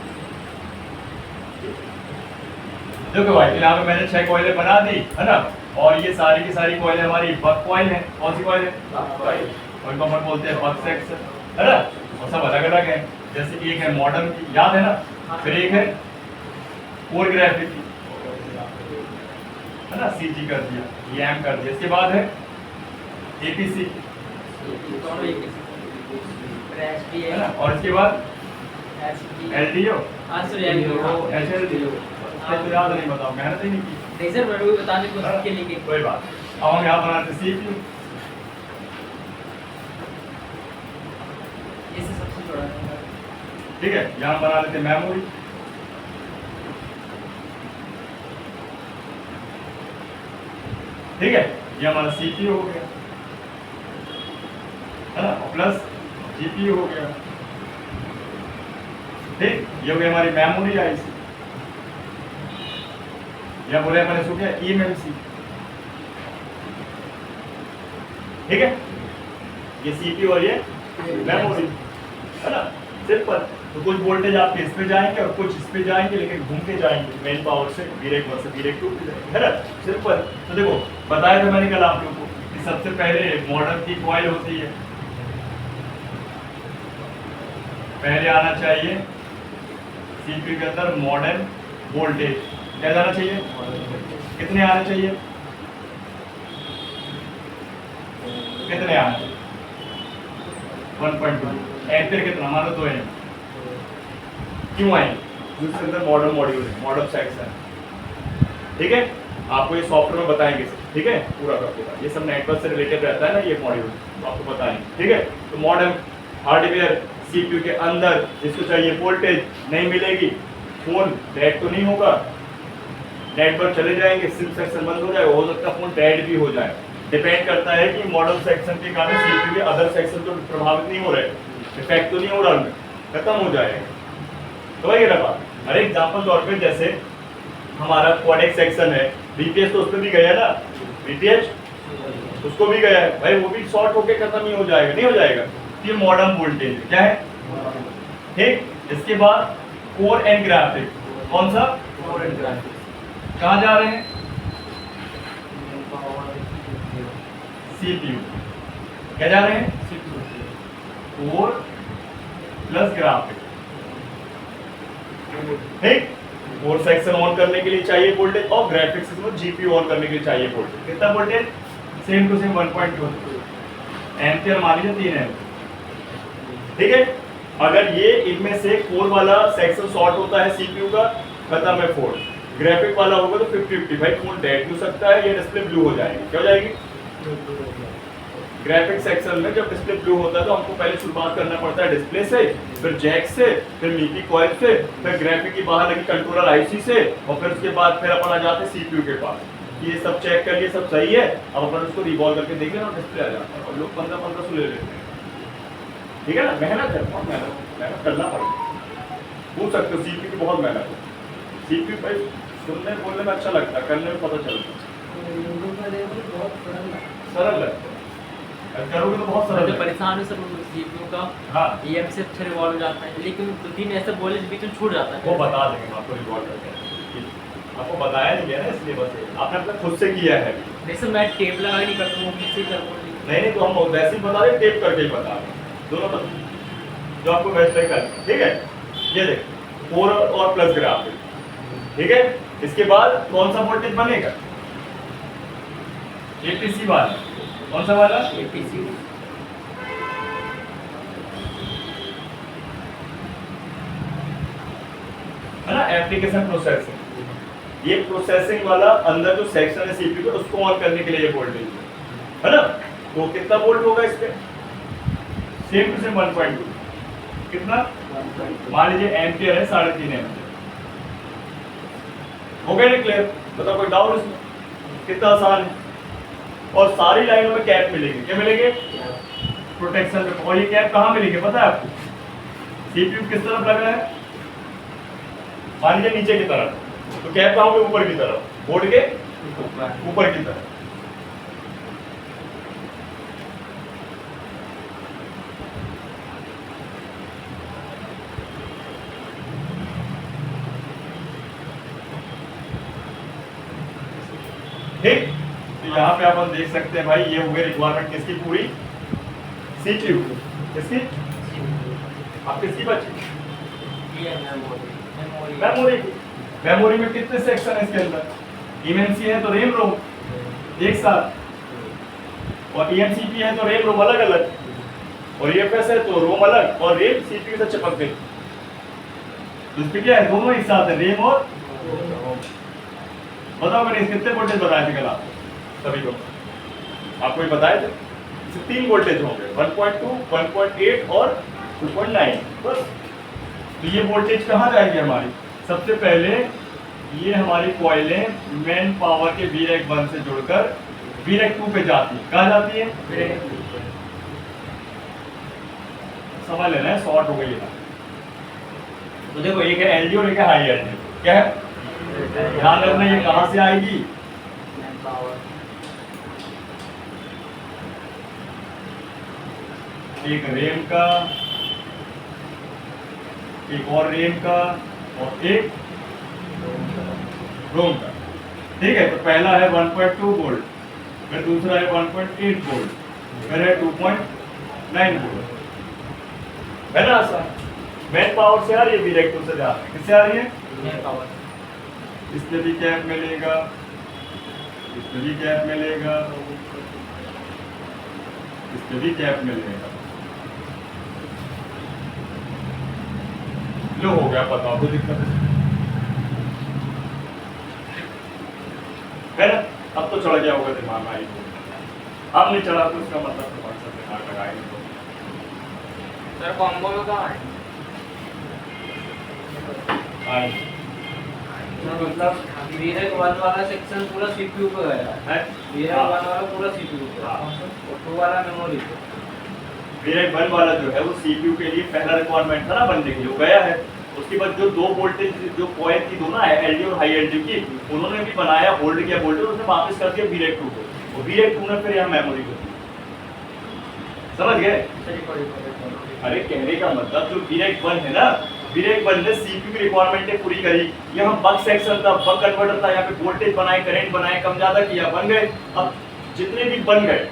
Speaker 1: देखो भाई यहाँ पे मैंने 6 कॉइलें बना दी, है ना, और ये सारी की सारी कॉइलें हमारी बक कॉइल है। कौन सी कॉइल है? और इनको हम बोलते हैं बक सेक्शन, है ना, और सब अलग अलग है। जैसे एक है मॉडर्न की, याद है ना, फिर एक है कोर ग्राफिक की, है ना, सीजी कर दिया, ये एम कर दिया, इसके बाद है एपीसी, है ना, और इसके बाद एलडीओ, एचएलडीओ, तो याद नहीं, बताओ, मेहनत ही नहीं की।
Speaker 2: नहीं सर, मैं भी बताने की कोशिश के लिए
Speaker 1: कोई बात। अब हम यहाँ बनाते सीपीयू,
Speaker 2: इससे सबसे छोटा है।
Speaker 1: ठीक है, यहाँ बना लेते मेमोरी, ठीक है, ये हमारा सीपीयू हो गया, है ना, प्लस जीपीयू हो गया, ठीक, ये हो गया हमारी मेमोरी आईसी, या बोले मैंने इसको क्या ईएमएमसी, ठीक है, ये सीपीयू और ये मेमोरी, है ना, सिंपल। तो कुछ वोल्टेज आपके इस पे जाएंगे और कुछ इस पे जाएंगे, लेकिन घूम के जाएंगे मेन पावर से वीरेक 1 से वीरेक 2 पे जाएंगे, है ना, सिंपल। तो देखो बताया था मैंने कल आप लोगों को कि सबसे पहले मॉडर्न की कॉइल होती है, पहले आना चाहिए सीपीयू के अंदर मॉडर्न वोल्टेज, क्या जाना चाहिए? कितने आने चाहिए? कितने आने चाहिए? 1.2 एम्पियर कितना? हमारा 2 एम्पियर। क्यों आएंगे? जिसके अंदर मॉडर्न मॉड्यूल है, मॉडर्न सेक्शन, ठीक है। आपको ये सॉफ्टवेयर में बताएंगे, ठीक है, पूरा का पूरा ये सब नेटवर्क से रिलेटेड रहता है ना ये मॉड्यूल, आपको बताएंगे, ठीक है। तो मॉडर्न हार्डवेयर सीपीयू के अंदर जिसको चाहिए वोल्टेज नहीं मिलेगी, फोन डेड तो नहीं होगा, नेटवर्क चले जाएंगे, सिम सेक्शन बंद हो जाएगा, हो सकता है फोन डेड भी हो जाए, डिपेंड करता है कि मॉडर्न सेक्शन के कारण सीपीयू के अदर सेक्शन तो प्रभावित नहीं हो रहे, इफेक्ट तो नहीं हो रहा उनमें, खत्म हो जाएगा। तो वही लगा, हर एग्जाम्पल तौर पे जैसे हमारा कोडेक्स सेक्शन है, बीपीएस तो उसमें भी गया ना, बीपीएस उसको भी गया है भाई, वो भी शॉर्ट होके खत्म ही हो जाएगा, नहीं हो जाएगा। ये मॉडर्न वोल्टेज क्या है, ठीक। इसके बाद कोर एंड ग्राफिक, कौन सा
Speaker 2: कोर एंड ग्राफिक्स
Speaker 1: कहाँ जा रहे हैं, सीपीयू क्या जा रहे हैं, कोर प्लस ग्राफिक, ठीक। कोर सेक्शन ऑन करने के लिए चाहिए वोल्टेज और ग्राफिक्स में जीपीयू ऑन करने के लिए चाहिए वोल्टेज, कितना voltage, same to same 1.2 ampere मान लीजिए, 3 एम्पियर, ठीक है। अगर ये इनमें से कोर वाला सेक्शन शॉर्ट होता है सीपीयू का, खत्म है फोन, ग्राफिक वाला होगा तो 50-50 भाई, फोन डेड हो सकता है, ये डिस्प्ले ब्लू हो जाएगी, क्या हो जाएगी, ग्राफिक सेक्शन में जब डिस्प्ले ब्लू होता है तो हमको पहले शुरुआत करना पड़ता है डिस्प्ले से, फिर जैक से, फिर मीकी कॉइल से, फिर ग्राफिक की बाहर लगी कंट्रोलर आईसी से, और फिर उसके बाद फिर अपन आ जाते हैं सीपीयू के पास, ये सब चेक कर लिए सब सही है, अब अपन उसको रिवॉल्व करके देख लेना, डिस्प्ले आ जाता है, और लोग 1500 ले लेते हैं, ठीक है ना। मेहनत है, बहुत मेहनत करना पड़ेगा, पूछ सकते हो, सीपीयू की बहुत मेहनत है, सीपीयू भाई सुनने बोलने में अच्छा लगता है, करने में पता चलता है, सरल लगता है, करोगे तो बहुत सरल
Speaker 2: जो
Speaker 1: है।
Speaker 2: परेशान है सब सीपीयू का,
Speaker 1: हाँ
Speaker 2: ईएम से अच्छा रिवॉल्व हो जाता है, लेकिन 2-3 ऐसे बोले बीच में छूट जाता है,
Speaker 1: वो बता देंगे आपको, रिकॉर्ड करके आपको बताया नहीं गया ना, इसलिए बस आपने अपना खुद से किया है,
Speaker 2: जैसे मैं टेप लगा नहीं करता हूँ, किसी कर
Speaker 1: नहीं तो हम वैसे ही बता रहे, टेप करके ही बता रहे, दोनों बता जो आपको बेस्ट लगे, ठीक है। ये देख कोर और प्लस ग्राफिक, ठीक है। इसके बाद कौन सा वोल्टेज बनेगा, एपीसी वाला, कौन सा वाला,
Speaker 2: एपीसी
Speaker 1: है ना, एप्लीकेशन प्रोसेसिंग, ये प्रोसेसिंग वाला अंदर जो सेक्शन है सीपीयू का उसको ऑन करने के लिए ये वोल्टेज है ना। तो कितना वोल्ट होगा इस पे, सेम टू सेम 1.2, कितना, मान लीजिए एम्पियर है 3.5 एम्पियर, हो गया ना क्लियर, बताओ कोई डाउट इसमें, कितना आसान है। और सारी लाइनों में कैप मिलेंगे, क्या मिलेंगे, प्रोटेक्शन में, और ये कैप कहाँ मिलेंगे पता है आपको, सीपीयू किस तरफ लगा है, मान लीजिए नीचे की तरफ, तो कैप कहाँ होंगे, ऊपर की तरफ, बोर्ड के ऊपर की तरफ, ठीक। तो यहाँ पे अपन देख सकते हैं भाई, ये हो गई रिक्वायरमेंट किसकी पूरी, सीपीयू किसकी, आप किसकी बची, मेमोरी की। मेमोरी में कितने सेक्शन है इसके अंदर, ईएमसी है तो रैम रोम एक साथ, और ईएमसीपी है तो रैम रोम अलग अलग, और ईएफएस है तो रोम अलग, और रैम सीपीयू से चिपक गई, तो इसमें क्या है, दोनों एक साथ है, रैम और बताओ मैंने कितने वोल्टेज बताए थे कल आपको, सभी को आपको ये बताए थे, इससे 3 वोल्टेज होंगे, 1.2, 1.8 और 2.9, बस। तो ये वोल्टेज कहाँ जाएगी हमारी, सबसे पहले ये हमारी कॉइलें मेन पावर के वीरेक 1 से जुड़कर वीरेक 2 पे जाती है, कहाँ जाती है, वीरेक 2 पे, समझ लेना है, शॉर्ट हो गई है। तो देखो एक है एलडी और एक है हाई एलडी, क्या है, ध्यान रखना ये कहां से आएगी, एक रैम का, एक और रैम का, और एक रोम का, ठीक है। तो पहला है 1.2 वोल्ट, फिर दूसरा है 1.8 वोल्ट, फिर है 2.9 वोल्ट, है ना आसान। मेन पावर से आ रही है, वीरेक्टर से जा रही है, किससे आ रही है,
Speaker 2: मेन पावर,
Speaker 1: इसमें भी कैप मिलेगा, इसमें भी कैप मिलेगा, इसमें भी कैप मिलेगा, लो हो गया, बताओ कोई दिक्कत है। है ना? अब तो चढ़ गया होगा दिमाग आई को, अब नहीं चढ़ा तो उसका मतलब तो व्हाट्सएप दिमाग लगाएंगे तो
Speaker 3: सर कॉम्बो में कहाँ है?
Speaker 1: आई
Speaker 2: मतलब वीरेक 1 वाला सेक्शन पूरा सीपीयू पे गया है।
Speaker 1: है
Speaker 2: वीरेक 1 वाला पूरा सीपीयू पे
Speaker 1: हाँ।
Speaker 2: और 2 वाला मेमोरी पे।
Speaker 1: वीरेक 1 वाला जो है वो सीपीयू के लिए पहला रिक्वायरमेंट था ना बनने के लिए, वो गया है। उसके बाद जो दो वोल्टेज जो कॉइल की दोनों है एलडी और हाई एलडी की, उन्होंने भी बनाया, होल्ड किया वोल्टेज, उसने वापस कर दिया वीरेक 2 को, वो वीरेक 2 ने फिर यहाँ मेमोरी को दी। समझ गए? अरे कहने का मतलब जो वीरेक 1 है ना, वीरेक 1 ने सीपीयू की रिक्वायरमेंट पूरी करी। यहाँ बक सेक्शन था, बक कन्वर्टर था, यहाँ पे वोल्टेज बनाए, करंट बनाए, कम ज्यादा किया, बन गए। अब जितने भी बन गए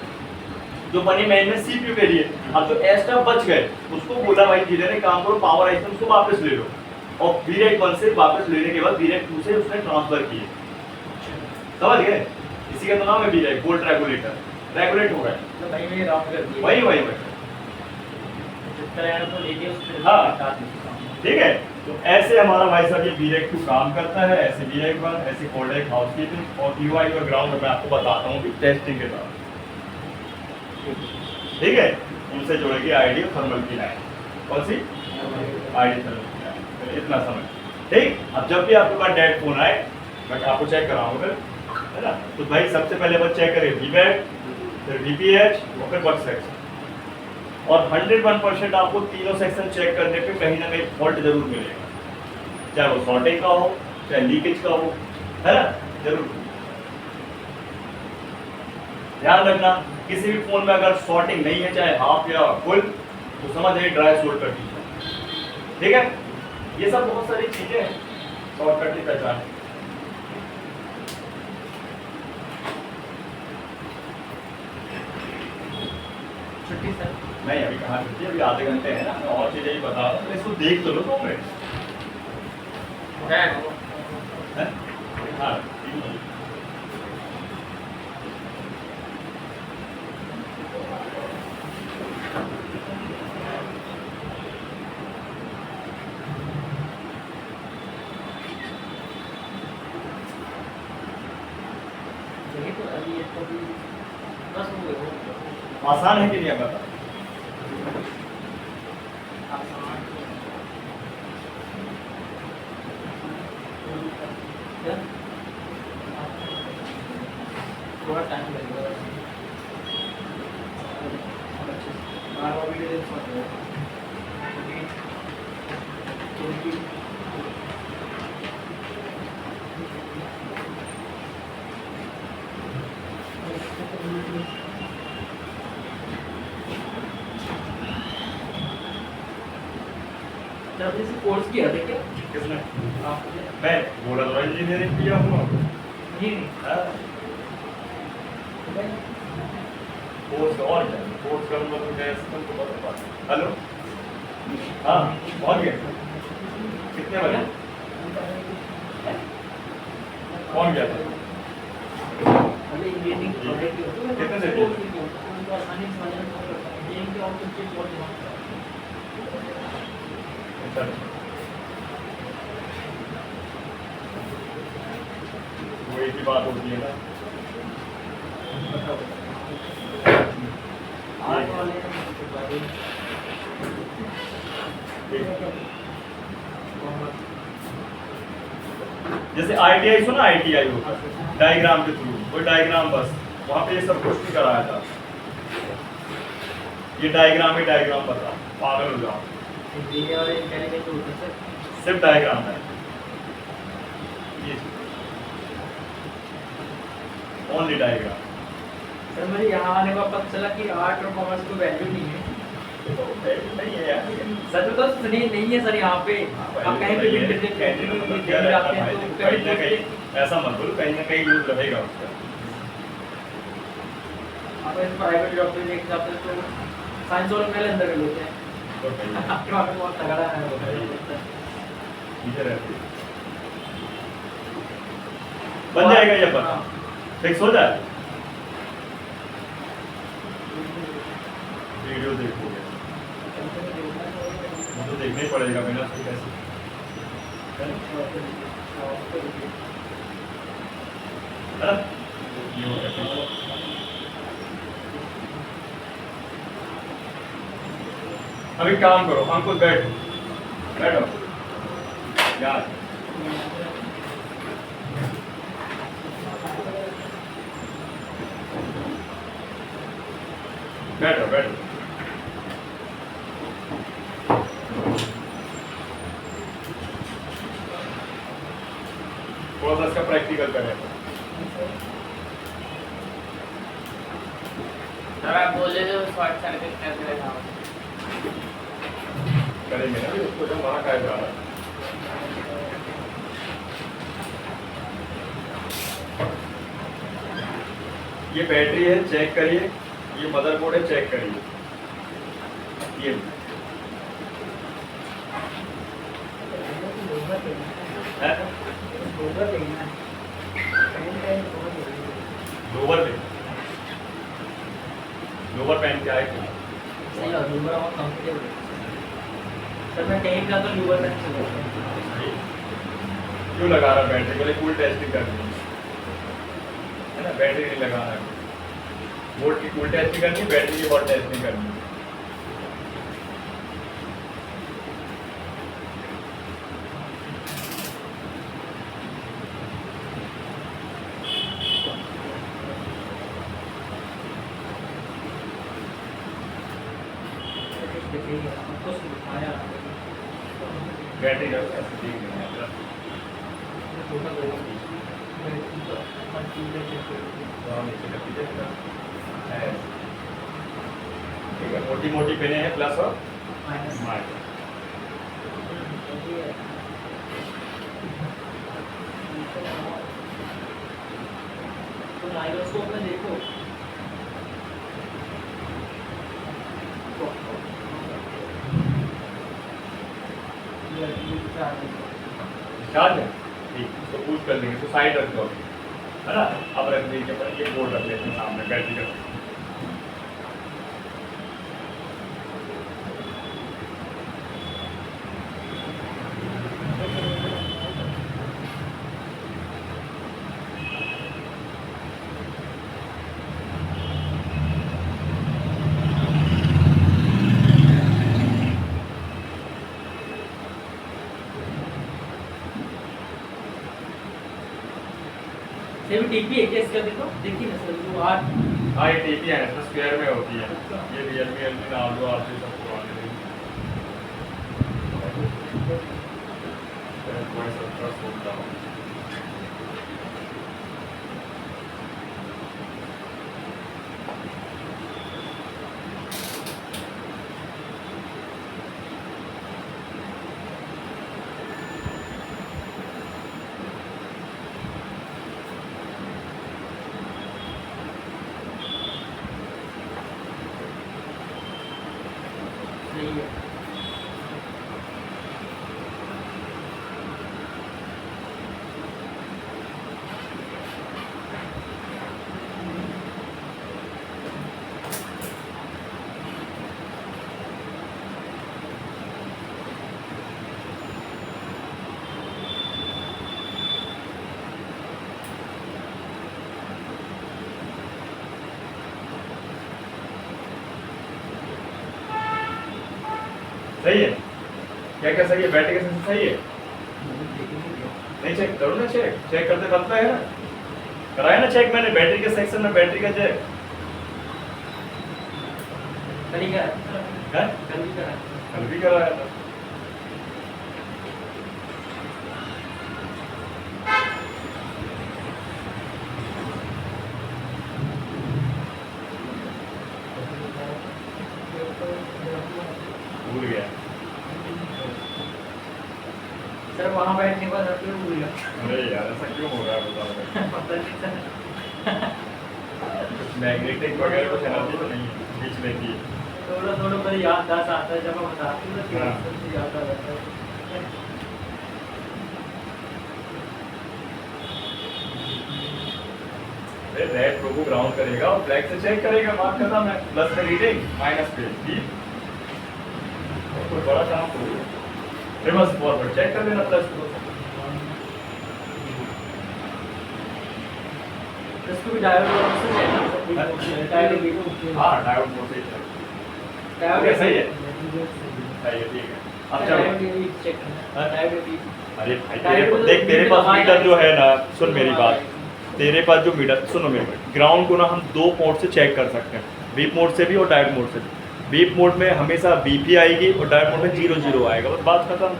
Speaker 1: जो बने मेन में सीपीयू के लिए, अब जो एक्स्ट्रा बच गए उसको बोला भाई धीरे ने काम करो, पावर आइटम उसको वापस ले लो, और वीरेक 1 से वापस लेने के बाद वीरेक 2 से उसने ट्रांसफर किए। समझ गए? इसी का तो नाम है वीरेक, वोल्ट रेगुलेटर, रेगुलेट हो गए।
Speaker 2: तो भाई मैं राउंड कर दिया।
Speaker 1: वही वही
Speaker 2: जिस तरह है तो लेके उसके
Speaker 1: हाँ।
Speaker 2: बता दीजिए।
Speaker 1: ठीक है, तो ऐसे हमारा भाई साहब ये वीरेक 2 काम करता है, ऐसे वीरेक 1, ऐसे कोडेक हाउसकीपिंग और यूआई और ग्राउंड मैं आपको बताता हूँ कि टेस्टिंग के साथ। ठीक है, उनसे जुड़ेगी आईडी और थर्मल की लाइन। कौन सी? आईडी थर्मल की लाइन। तो इतना समझ, ठीक। अब जब भी आपके पास डेड फोन आए, मैं आपको चेक कराऊंगा, है ना? तो भाई सबसे पहले अपन चेक करें वीपैट, फिर वीपीएच और फिर बक सेक्शन। और 101% आपको तीनों सेक्शन चेक करने पे कहीं ना कहीं फॉल्ट जरूर मिलेगा, चाहे वो शॉर्टिंग का हो, चाहे लीकेज का हो, है ना? जरूर ध्यान रखना, किसी भी फोन में अगर शॉर्टिंग नहीं है, चाहे हाफ या फुल, तो समझ जाइए ड्राई शॉर्ट कंडीशन। ठीक है, ये सब बहुत सारी चीजें हैं शॉर्ट कट की पहचान।
Speaker 2: छुट्टी सर।
Speaker 1: नहीं अभी कहाँ छुट्टी है, अभी आधे घंटे है ना, मैं और चीजें ही बता रहा हूँ, इसको देख तो लो 2 मिनट।
Speaker 3: है
Speaker 1: हैं? हाँ, ठीक है।
Speaker 2: चलिए तो अभी ये तो भी बस हो गया।
Speaker 1: आसान है कि नहीं बता?
Speaker 2: क्या? थोड़ा टाइम लगेगा। वीडियो देख सकते हो। जब इसे कोर्स किया था क्या?
Speaker 1: किसने?
Speaker 2: आपने?
Speaker 1: मैं बोला तो इंजीनियरिंग किया हूँ।
Speaker 2: नहीं नहीं।
Speaker 1: कोर्स और क्या? कोर्स करूँगा तो कैसे तुमको पता पड़ा? हेलो, हाँ पहुँच गए? कितने बजे? कौन गया था?
Speaker 2: अभी इंजीनियरिंग प्रोजेक्ट की होती है।
Speaker 1: कितने से
Speaker 2: कोर्स की होती है, उनको आसानी से समझ में आता है। ये इनके ऑप्शन के बहुत दिमाग का है।
Speaker 1: चलो। वो एक ही बात होती है ना।
Speaker 2: आर्ट वाले के बारे में
Speaker 1: जैसे आईटीआई सुना, आईटीआई होता है डायग्राम के थ्रू, वो डायग्राम बस वहाँ पे ये सब कुछ नहीं कराया था। ये डायग्राम ही डायग्राम बता, पागल हो जाओ।
Speaker 2: इंजीनियर और मैकेनिकल जो होते हैं सर,
Speaker 1: सिर्फ डायग्राम है ये, ओनली डायग्राम।
Speaker 2: सर मुझे यहाँ आने का पता चला कि आर्ट और कॉमर्स को वैल्यू नहीं है।
Speaker 1: नहीं है यार,
Speaker 2: सच तो नहीं है सर यहाँ पे। आप कहीं पे भी इंटरनेट में जाते हैं तो
Speaker 1: कहीं ना कहीं ऐसा मत बोलो, कहीं ना कहीं यूज रहेगा उसका।
Speaker 2: आप प्राइवेट जॉब पे देख जाते हैं तो साइंस वाले पहले अंदर कर लेते हैं।
Speaker 1: तो कहीं
Speaker 2: आपके वहाँ पे बहुत तगड़ा है वो।
Speaker 1: नीचे रहती है। बन जाएगा ये पता, फिक्स हो जाए। वीडियो देखोगे तो देखना ही पड़ेगा, बिना उसके कैसे, है ना? है ना? ये हो गया। अभी काम करो, अंकुल बैठो, बैठो यार, बैठो बैठो। थोड़ा सा इसका प्रैक्टिकल करें।
Speaker 3: सर आप बोले तो शॉर्ट सर्किट करके दिखाओ।
Speaker 1: करेंगे ना, उसको जब वहाँ का जा रहा है। ये बैटरी है, चेक करिए। ये मदरबोर्ड है, चेक करिए। ये है लोअर पे, लोअर पैन क्या है?
Speaker 2: सही है, लूवर और कंफर्टेबल है। सर मैं टेक का तो लूवर में चल
Speaker 1: क्यों लगा रहा बैटरी? पहले कूल टेस्टिंग करनी है ना, बैटरी नहीं लगाना है। बोर्ड की कूल टेस्टिंग करनी है, बैटरी की हॉट टेस्टिंग करनी है।
Speaker 2: आपको सिखाया
Speaker 1: बैटरी का ऐसे ठीक नहीं है। तो हम नीचे करके देखते हैं। ठीक है, मोटी मोटी पेने हैं, प्लस और
Speaker 2: माइनस
Speaker 1: माइनस।
Speaker 2: तो माइक्रोस्कोप में देखो
Speaker 1: चार्ज है, ठीक, इसको पुश कर देंगे, तो साइड रख दो अभी, है ना? अब रख दीजिए, पर ये बोर्ड रख लेते हैं सामने, बैटरी का।
Speaker 2: से भी टीपी है क्या इसका? देखो देखिए ना सर, वो 8
Speaker 1: हाँ, ये टीपी है, इसमें स्क्वायर में होती है। ये रियलमी नाम लो आप, ये सब पुराने हैं। थोड़ा सा थोड़ा सोचता हूँ।
Speaker 2: सही है।
Speaker 1: सही है, क्या क्या सही है? बैटरी का सेंसर सही है? नहीं चेक करो ना, चेक चेक करते बनता है ना, कराया ना चेक मैंने बैटरी के सेक्शन में, बैटरी का चेक
Speaker 2: तरीका है,
Speaker 1: है,
Speaker 2: कल भी करा है।
Speaker 1: कल भी कराया था। भूल गया।
Speaker 2: सर वहाँ बैठने के बाद आपको भूल गया।
Speaker 1: अरे यार, ऐसा क्यों हो रहा है बताओ?
Speaker 2: पता नहीं सर।
Speaker 1: कुछ मैग्नेटिक वगैरह कुछ एनर्जी तो नहीं है, खींच लेती है।
Speaker 2: थोड़ा थोड़ा पर याद दास आता है, जब हम बताते हैं तो
Speaker 1: हाँ।
Speaker 2: सबसे याद आ जाता है।
Speaker 1: अरे रेड प्रो को ग्राउंड करेगा और ब्लैक से चेक करेगा, मार्क करना मैं प्लस में रीडिंग, माइनस पे ठीक। और कोई बड़ा काम तो रिवर्स फॉरवर्ड चेक कर लेना प्लस को।
Speaker 2: इसको भी डायोड मोड से है ना, डायोड भी
Speaker 1: हाँ डायोड मोड से चलेगा।
Speaker 2: डायोड
Speaker 1: सही है सही है ठीक है। अब चलो
Speaker 2: डायोड भी चेक करना, डायोड भी
Speaker 1: अरे भाई
Speaker 2: डायोड
Speaker 1: देख तेरे पास
Speaker 2: तो
Speaker 1: मीटर जो है ना, सुन मेरी बात, तेरे पास जो मीटर, सुनो मेरी बात, ग्राउंड को ना हम दो मोड से चेक कर सकते हैं, बीप मोड से भी और डायोड मोड से भी। बीप मोड में हमेशा बीप ही आएगी और डायोड मोड में 0 आएगा, बस बात खत्म।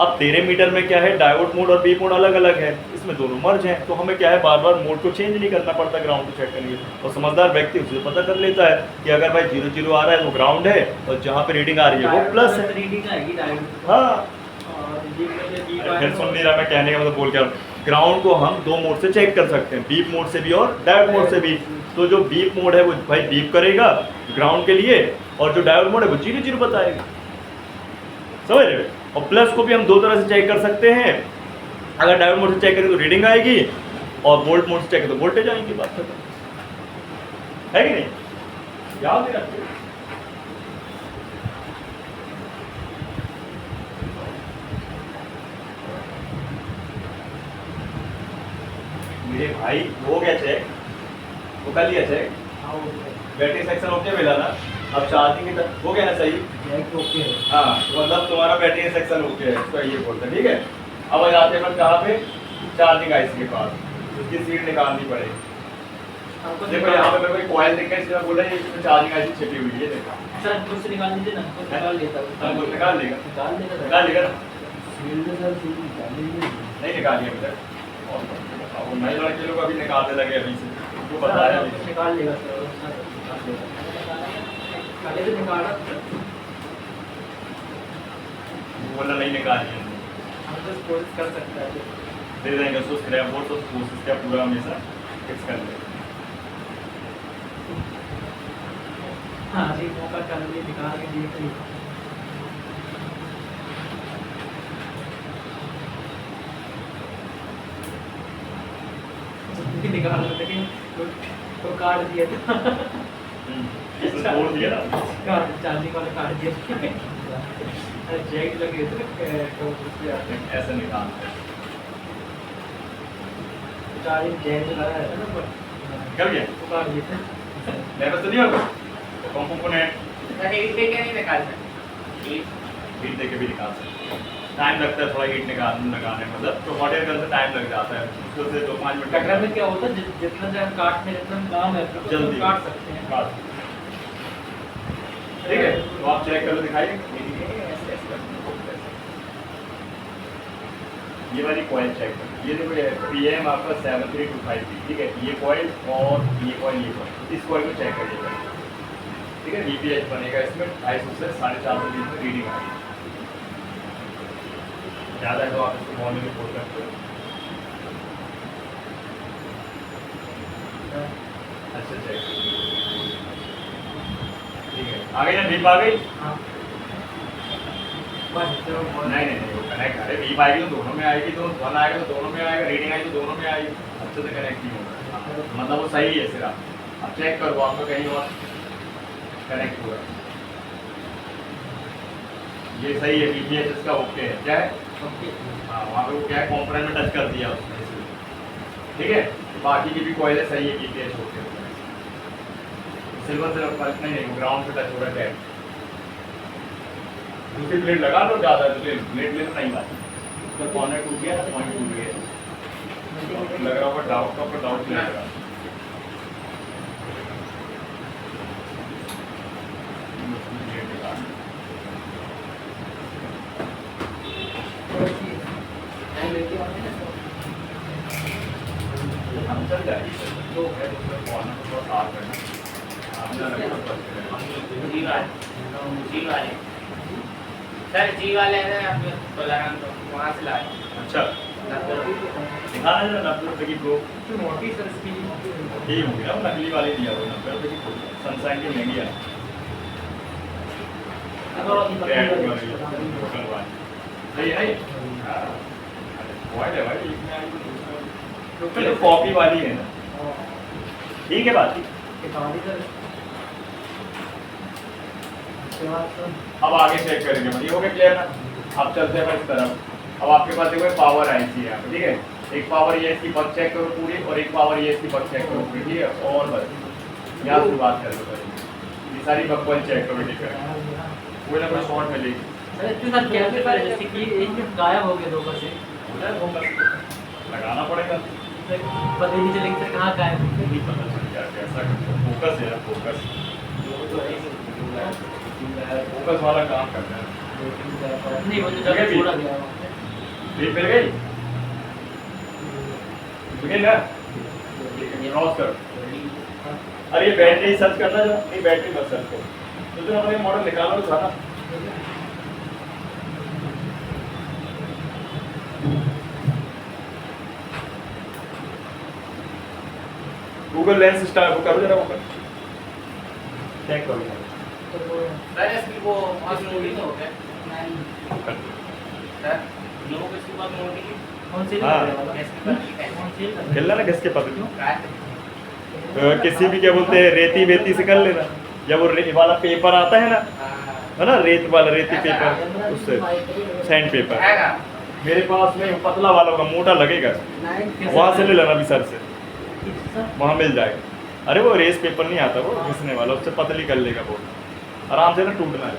Speaker 1: अब तेरे मीटर में क्या है, डायोड मोड और बीप मोड अलग अलग है, इसमें दोनों मर्ज हैं, तो हमें क्या है बार बार मोड को चेंज नहीं करना पड़ता ग्राउंड को चेक करने के लिए। और समझदार व्यक्ति उसे पता कर लेता है कि अगर भाई 0 आ रहा है वो ग्राउंड है और जहाँ पे रीडिंग आ रही है वो प्लस है।
Speaker 2: रीडिंग आएगी डायोड,
Speaker 1: हाँ
Speaker 2: और बीप में से बीप
Speaker 1: फिर सुन नहीं रहा मैं कहने का मतलब बोल क्या, ग्राउंड को हम दो मोड से चेक कर सकते हैं, बीप मोड से भी और डायोड मोड से भी। तो जो बीप मोड है वो भाई बीप करेगा ग्राउंड के लिए, और जो डायोड मोड है वो 0 बताएगा, समझ रहे हो। और प्लस को भी हम दो तरह से चेक कर सकते हैं, अगर डायोड मोड से चेक करें तो रीडिंग आएगी, और वोल्ट मोड से चेक करें तो वोल्टेज आएंगी, बात खत्म है कि नहीं, याद नहीं रखते। मेरे भाई हो गया चेक, वो कर लिया चेक, बैटरी सेक्शन ओके मिला ना, अब चार्जिंग की तरफ हो गया ना सही,
Speaker 2: ओके है।
Speaker 1: हाँ तो मतलब तुम्हारा बैटरी सेक्शन ओके है, इसका ये बोलते हैं ठीक है। अब आ जाते हैं कहाँ पे, चार्जिंग आईसी के पास, उसकी सीट निकालनी पड़ेगी। देखो यहाँ पे मेरे को कॉइल दिख रहा है, इसमें बोला ये इसमें चार्जिंग आईसी छिपी हुई है, देखो
Speaker 2: सर खुद से निकाल दीजिए ना, खुद निकाल लेता हूँ।
Speaker 1: हाँ, वो निकाल लेगा,
Speaker 2: निकाल लेगा सर।
Speaker 1: निकाल लेगा ना?
Speaker 2: सील में सर सील निकाल लीजिए।
Speaker 1: नहीं निकाली अभी तक, और अब वो नए लड़के लोग अभी निकालने लगे अभी से, जो बताया अभी से।
Speaker 2: निकाल लेगा सर, सर निकाल लेगा। पहले तो निकाला था।
Speaker 1: बोला नहीं निकाली है,
Speaker 2: हम तो कोशिश कर सकते हैं।
Speaker 1: दे देंगे उसको स्क्रैप बोर्ड, तो कोशिश क्या पूरा हमेशा फिक्स कर लेंगे।
Speaker 2: हाँ जी, मौका कर लिए, निकाल के देख ली। निकाल लेकिन तो काट दिया था।
Speaker 1: इसने तोड़ दिया ना,
Speaker 2: काट चार्जिंग वाला काट दिया। जैक लगे थे तो उससे आते हैं।
Speaker 1: ऐसे निकालते हैं।
Speaker 2: चार्जिंग जैक लगाया था ना, पर
Speaker 1: कर गया
Speaker 2: तो काट दिया था।
Speaker 1: लेवल तो नहीं होगा, कंपोनेंट
Speaker 3: सर हीट देके नहीं निकाल सकते।
Speaker 1: हीट देके भी निकाल सकते हैं, टाइम लगता है थोड़ा हीट लगाने में, मतलब तो हॉट एयर गन से टाइम लग जाता है, उसको से 2-5 मिनट
Speaker 2: कटरा में क्या होता है, जितना ज्यादा काटने जितना काम है अपने को,
Speaker 1: जल्दी
Speaker 2: काट सकते हैं।
Speaker 1: काट। ठीक है, तो आप चेक कर लो, दिखाइए ये वाली कॉइल चेक करो, ये देखो ये PM आपका 7325 ठीक है, ये कॉइल और ये कॉइल, इस कॉइल को चेक करिएगा ठीक है। VPH बनेगा इसमें 250 से 450 बीच में रीडिंग आएगी, ज़्यादा है तो आप इसको मॉर्निंग में खोल सकते हो। अच्छा चेक ठीक है, आ गई ना बीप आ गई?
Speaker 2: हाँ बस चलो
Speaker 1: नहीं वो कनेक्ट है, बीप आएगी तो दोनों में आएगी, तो 1 आएगा तो दोनों में आएगा, रीडिंग आएगी तो दोनों में आएगी, अच्छे से कनेक्ट नहीं होगा, मतलब वो सही है सिर्फ। अब चेक करो आपको कहीं और कनेक्ट हुआ, ये सही है, VPH इसका ओके है, क्या है?
Speaker 2: ओके।
Speaker 1: हाँ वहाँ पे वो क्या है, कॉम्पोनेंट में टच कर दिया उसने इसलिए, ठीक है। बाकी की भी कॉइल सही है, VPH ओके है, सिल्वर से फर्क नहीं, वो ग्राउंड पे टच हो रहा है। दूसरी प्लेट लगा लो, ज़्यादा प्लेट ले तो नहीं बात, तो कॉर्नर टूट गया, पॉइंट टूट गया, लग रहा होगा डाउट का, पर डाउट नहीं लग रहा। हम चल जाएगी तो है, उसमें कॉर्नर को थोड़ा साफ करना,
Speaker 3: जी वाले सर, जी वाले है ना आपके कोलाराम, तो वहाँ से लाए।
Speaker 1: अच्छा दिखाना है 90 रुपये की प्रो,
Speaker 2: मोटी सर इसकी
Speaker 1: यही होगी ना, नकली वाली दिया हुआ 90 रुपये की प्रो, सनशाइन की महंगी है, लोकल वाली सही है नहीं? वाइट है भाई, इसमें आई तो कॉपी वाली है ना, ठीक है बात। अब आगे चेक करेंगे, ये हो गया क्लियर ना। अब चलते हैं इस तरफ, अब आपके पास देखो पावर आईसी है यहाँ पे, ठीक है, एक पावर ये की पग चेक करो पूरी और एक पावर ये की पग चेक करो पूरी, ठीक है। और बस यहाँ से बात कर लो पहले, ये सारी पग चेक करो, ठीक है। कोई ना कोई शॉर्ट मिलेगी।
Speaker 2: सर इतने सारे कैसे सर, जैसे कि एक गायब हो गए दो बसे,
Speaker 1: लगाना पड़ेगा,
Speaker 2: पता ही नहीं चलेगा सर कहाँ गायब हो गए।
Speaker 1: नहीं पता चल क्या कैसा फोकस है, फोकस फोकस वाला काम करना है।
Speaker 2: नहीं वो तो जगह छोड़ा गया है।
Speaker 1: मिल गई, मिल गई ना, क्रॉस करो। अरे ये बैटरी सर्च करना जो, नहीं बैटरी मत सर्च करो, तो जो हमारे मॉडल निकालो था ना, गूगल लेंस स्टार वो करो जरा, वो करो चेक करो।
Speaker 3: सर इसकी वो आज मूवी तो हो गया सर, लोगों को इसके बाद मूवी की
Speaker 2: कौन सी
Speaker 1: हाँ।
Speaker 2: कौन सी
Speaker 1: खेलना ना किसके पता किसी भी क्या बोलते हैं रेती वेती से कर लेना, जब वो रेत वाला पेपर आता है ना, है ना, रेत वाला रेती पेपर, उससे सैंड पेपर मेरे पास में पतला वाला होगा, मोटा लगेगा, वहाँ से ले लेना अभी सर से, वहाँ मिल जाएगा। अरे वो रेस पेपर नहीं आता, वो घिसने वाला, उससे पतली कर लेगा वो, आराम से ना टूटना है।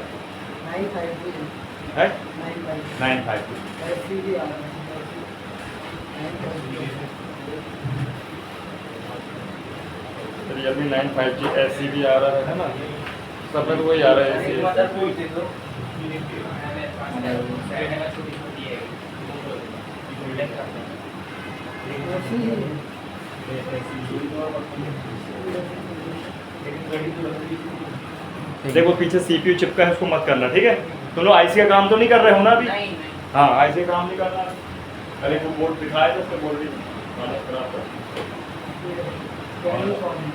Speaker 1: 952 रियलमी 9 5G ऐसी भी आ रहा है ना, सब में तो वही आ रहा है ऐसी। देखो पीछे सीपीयू चिपका है, उसको मत करना, ठीक है। तुम लोग आईसी का काम तो नहीं कर रहे हो ना अभी? हाँ आईसी का काम नहीं करना। अरे वो बोर्ड दिखाया था, उसका बोर्ड भी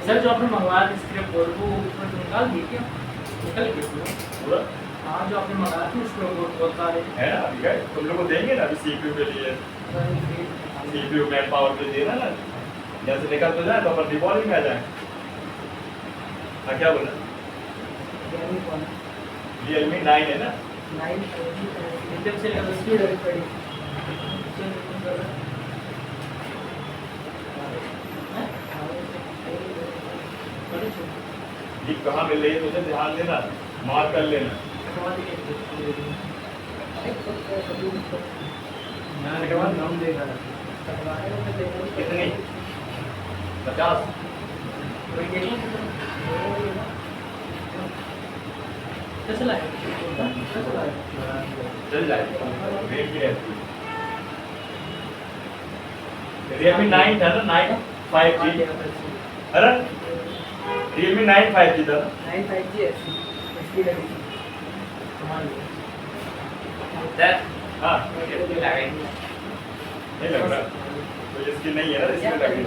Speaker 2: सर जो आपने मंगवाया था स्क्रैप बोर्ड वो ऊपर निकाल दिए क्या? निकल गए
Speaker 1: पूरा
Speaker 2: हाँ जो आपने मंगाया था स्क्रैप बोर्ड बहुत सारे
Speaker 1: है ना, अभी गए तुम लोग को देंगे ना अभी सीपीयू के लिए, सीपीयू मैन पावर के लिए ना, जैसे निकल तो जाए तो अपन रिकॉर्डिंग में आ जाए। हाँ क्या बोला? रियलमी 9 है ना,
Speaker 2: एकदम से
Speaker 1: ये कहाँ मिल रही है तुझे ध्यान देना, मार्क कर लेना। कितनी? 50?
Speaker 2: चल
Speaker 1: चल जाएगी, वेट की रहती है। रियलमी 9 था ना, 9 5G, अरे रियलमी 9 5G था ना।
Speaker 3: सर
Speaker 1: हाँ
Speaker 3: लगे
Speaker 1: नहीं लग रहा, तो इसकी नहीं है ना, इसकी लग रही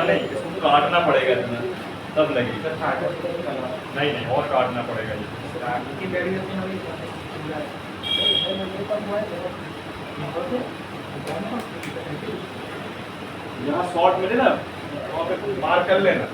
Speaker 1: नहीं, इसको काटना पड़ेगा इतना तब लगेगी। नहीं नहीं और काटना पड़ेगा ये। यहाँ शॉर्ट मिले ना वहाँ पे मार कर लेना।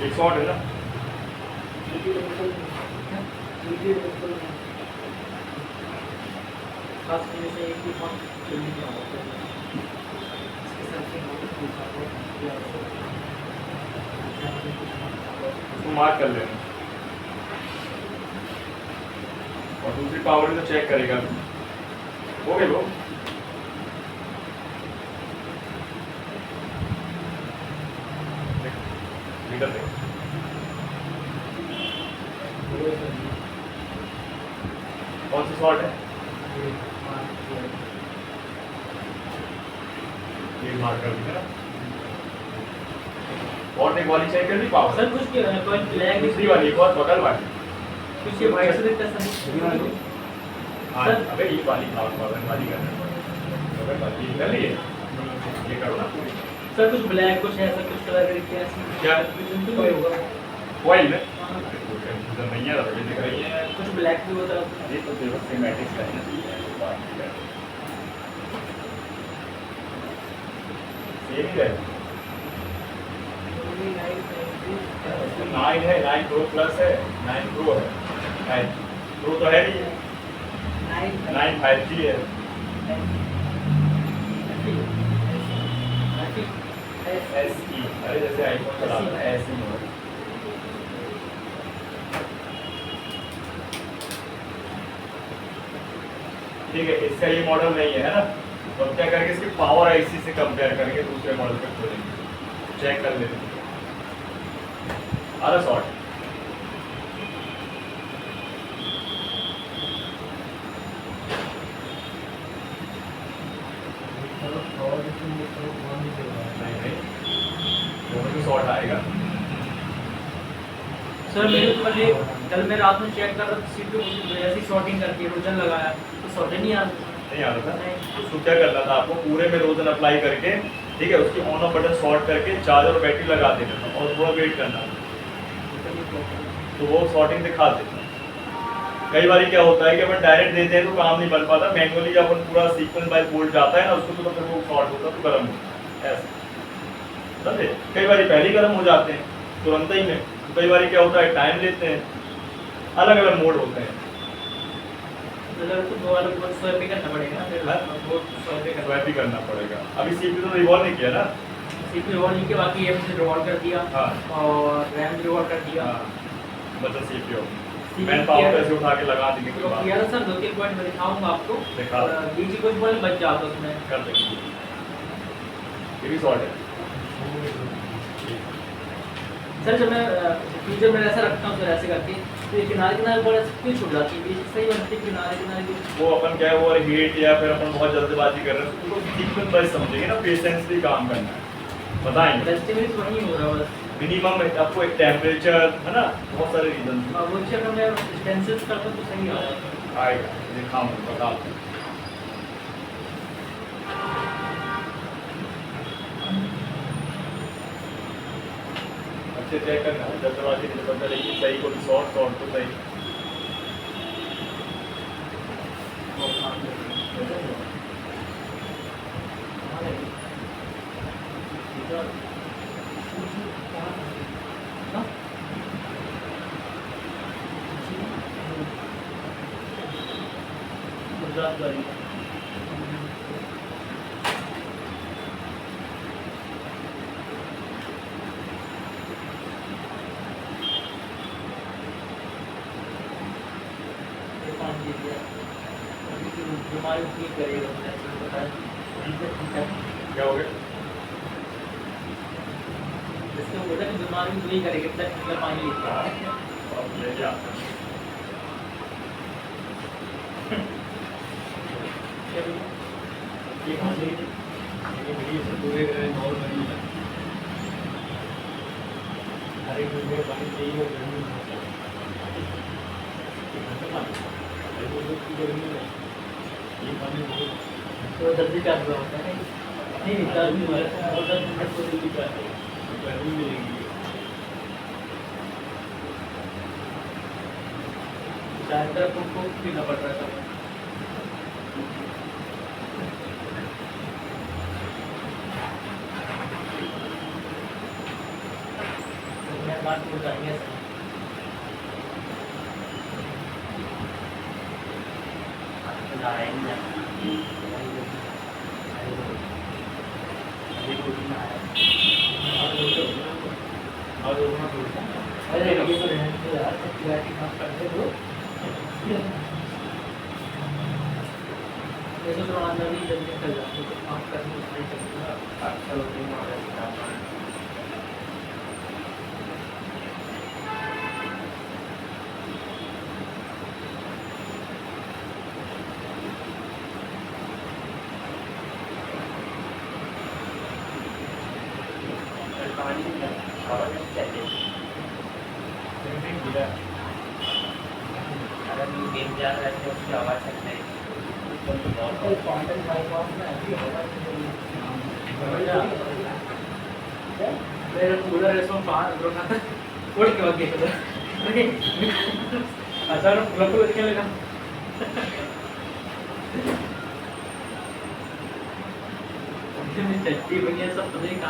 Speaker 1: एक शॉर्ट है ना, उसको मार्क कर लेना और दूसरी पावर भी तो चेक करेगा। हो गए वो मीटर देखो, कौन सी शॉर्ट है? ये मार्क कर दिया। और एक वाली चेक कर दी पावर,
Speaker 2: सर कुछ कोई ब्लैक
Speaker 1: दूसरी वाली एक और बगल वाली
Speaker 2: कुछ ये वाइट से दिखता सर
Speaker 1: हाँ। अबे ये वाली पावर वाली करना पड़ेगा, कर लिए ये करो ना पूरी।
Speaker 2: सर कुछ ब्लैक कुछ ऐसा कुछ कलर करके ऐसे
Speaker 1: क्या?
Speaker 2: कुछ तो होगा
Speaker 1: ऑयल में
Speaker 2: हाँ,
Speaker 1: कंफ्यूजन नहीं है, ये दिख रही है।
Speaker 2: कुछ ब्लैक भी होता है
Speaker 1: ये तो देखो सिमेटिक्स का है ना, बात है सेम ही है। 9 है, 9 प्रो प्लस है, 9 प्रो है, 9 प्रो तो है नहीं, 9 5G है। SE, अरे जैसे आईफोन चलाता है ऐसे ही होगा। ठीक है, इसका ये मॉडल नहीं है ना, तो अब क्या करेंगे, इसकी पावर आईसी से कंपेयर करके दूसरे मॉडल पे खोलेंगे, चेक कर लेते हैं। अरे शॉर्ट नहीं, दोनों में शॉर्ट आएगा।
Speaker 2: सर मेरे कल मैं रात में चेक कर रहा था सीपीयू ऐसी शॉर्टिंग करके रोजन लगाया तो शॉर्टिंग नहीं आ
Speaker 1: नहीं आ रहा था,
Speaker 2: नहीं।
Speaker 1: उसको क्या करना था आपको, पूरे में रोजन अप्लाई करके, ठीक है, उसकी ऑन ऑफ बटन शॉर्ट करके चार्जर और बैटरी लगा देना था और थोड़ा वेट करना था, तो वो शॉर्टिंग दिखा देता। कई बार क्या होता है कि अपन डायरेक्ट देते हैं तो काम नहीं बन पाता, मैनुअली जब अपन पूरा सीक्वेंस बाय बोल्ट जाता है ना उसको, तो फिर वो शॉर्ट होता है तो गर्म होता है ऐसे, समझे। कई बार पहले ही गर्म हो जाते हैं तुरंत ही में, कई बार क्या होता है टाइम लेते हैं, अलग अलग मोड होते हैं।
Speaker 2: मतलब तो दो वाला बहुत स्वैप भी करना पड़ेगा ना, फिर
Speaker 1: हाँ?
Speaker 2: बहुत स्वैप भी करना
Speaker 1: स्वैप ही करना पड़ेगा। अभी सीपीयू तो रिवॉल्व नहीं किया ना।
Speaker 2: सीपीयू रिवॉल्व नहीं किया, बाकी एम से रिवॉल्व कर दिया
Speaker 1: हाँ
Speaker 2: और रैम रिवॉल्व कर दिया।
Speaker 1: हाँ, मतलब सीपीयू
Speaker 2: CPU
Speaker 1: मैन पावर ऐसे उठा के लगा देंगे
Speaker 2: तो किया था सर, 2-3 पॉइंट मैं दिखाऊंगा आपको।
Speaker 1: दिखा।
Speaker 2: बीजी कुछ पॉइंट बच जाता उसमें।
Speaker 1: कर देंगे, ये भी शॉर्ट है।
Speaker 2: सर जब मैं फ्यूचर में ऐसा रखता हूँ सर ऐसे करके, तो ये किनारे किनारे बड़ा क्यों छूट जाती है, सही बनती है किनारे किनारे की।
Speaker 1: वो अपन क्या है, वो हीट या फिर अपन बहुत जल्दबाजी कर रहे हैं, तो सीक्वेंस वाइज समझेंगे ना, पेशेंसली काम करना है, बताएंगे।
Speaker 2: एस्टिमेट वही हो रहा है बस।
Speaker 1: मिनिमम आपको एक टेम्परेचर है ना, बहुत सारे रीजन
Speaker 2: अब वो चेक मैं स्टेंसिल्स करता हूँ तो सही आ जाता है।
Speaker 1: आएगा, दिखाऊंगा, बता दूँ। अच्छे चेक करना, जल्दबाजी नहीं पता लेकिन सही को शॉर्ट शॉर्ट तो सही।
Speaker 2: गुजरात वाली बीमारी ठीक करेगा, पता है।
Speaker 1: क्या हो गया?
Speaker 2: जिसको बोला कि बीमारी वही करेगा, इतना ठंडा पानी लेता है।
Speaker 1: अब ले जा।
Speaker 2: ये कहाँ से तो जल्दी कर रहा होता है नहीं, 10 मिनट और 10 मिनट को जल्दी कर शायद आपको पीना पड़ रहा था। मैं बात को जाएंगे सर। अरे ये तो रहने दो यार, क्लैरिटी माफ कर दे दो। ये तो अंदर ही जल्दी निकल जाते तो माफ कर दो, सही चलता है। चलो तुम आ रहे हो।
Speaker 3: अगर ये गेम जा रहा है तो उसकी आवाज़ चल रही है।
Speaker 2: कंटेंट बाईपास में ऐसी होगा कि मेरे कूलर इसमें पान उड़ के वगे अचार फुलक लेके लगा चट्टी बनिया सब पता नहीं कहाँ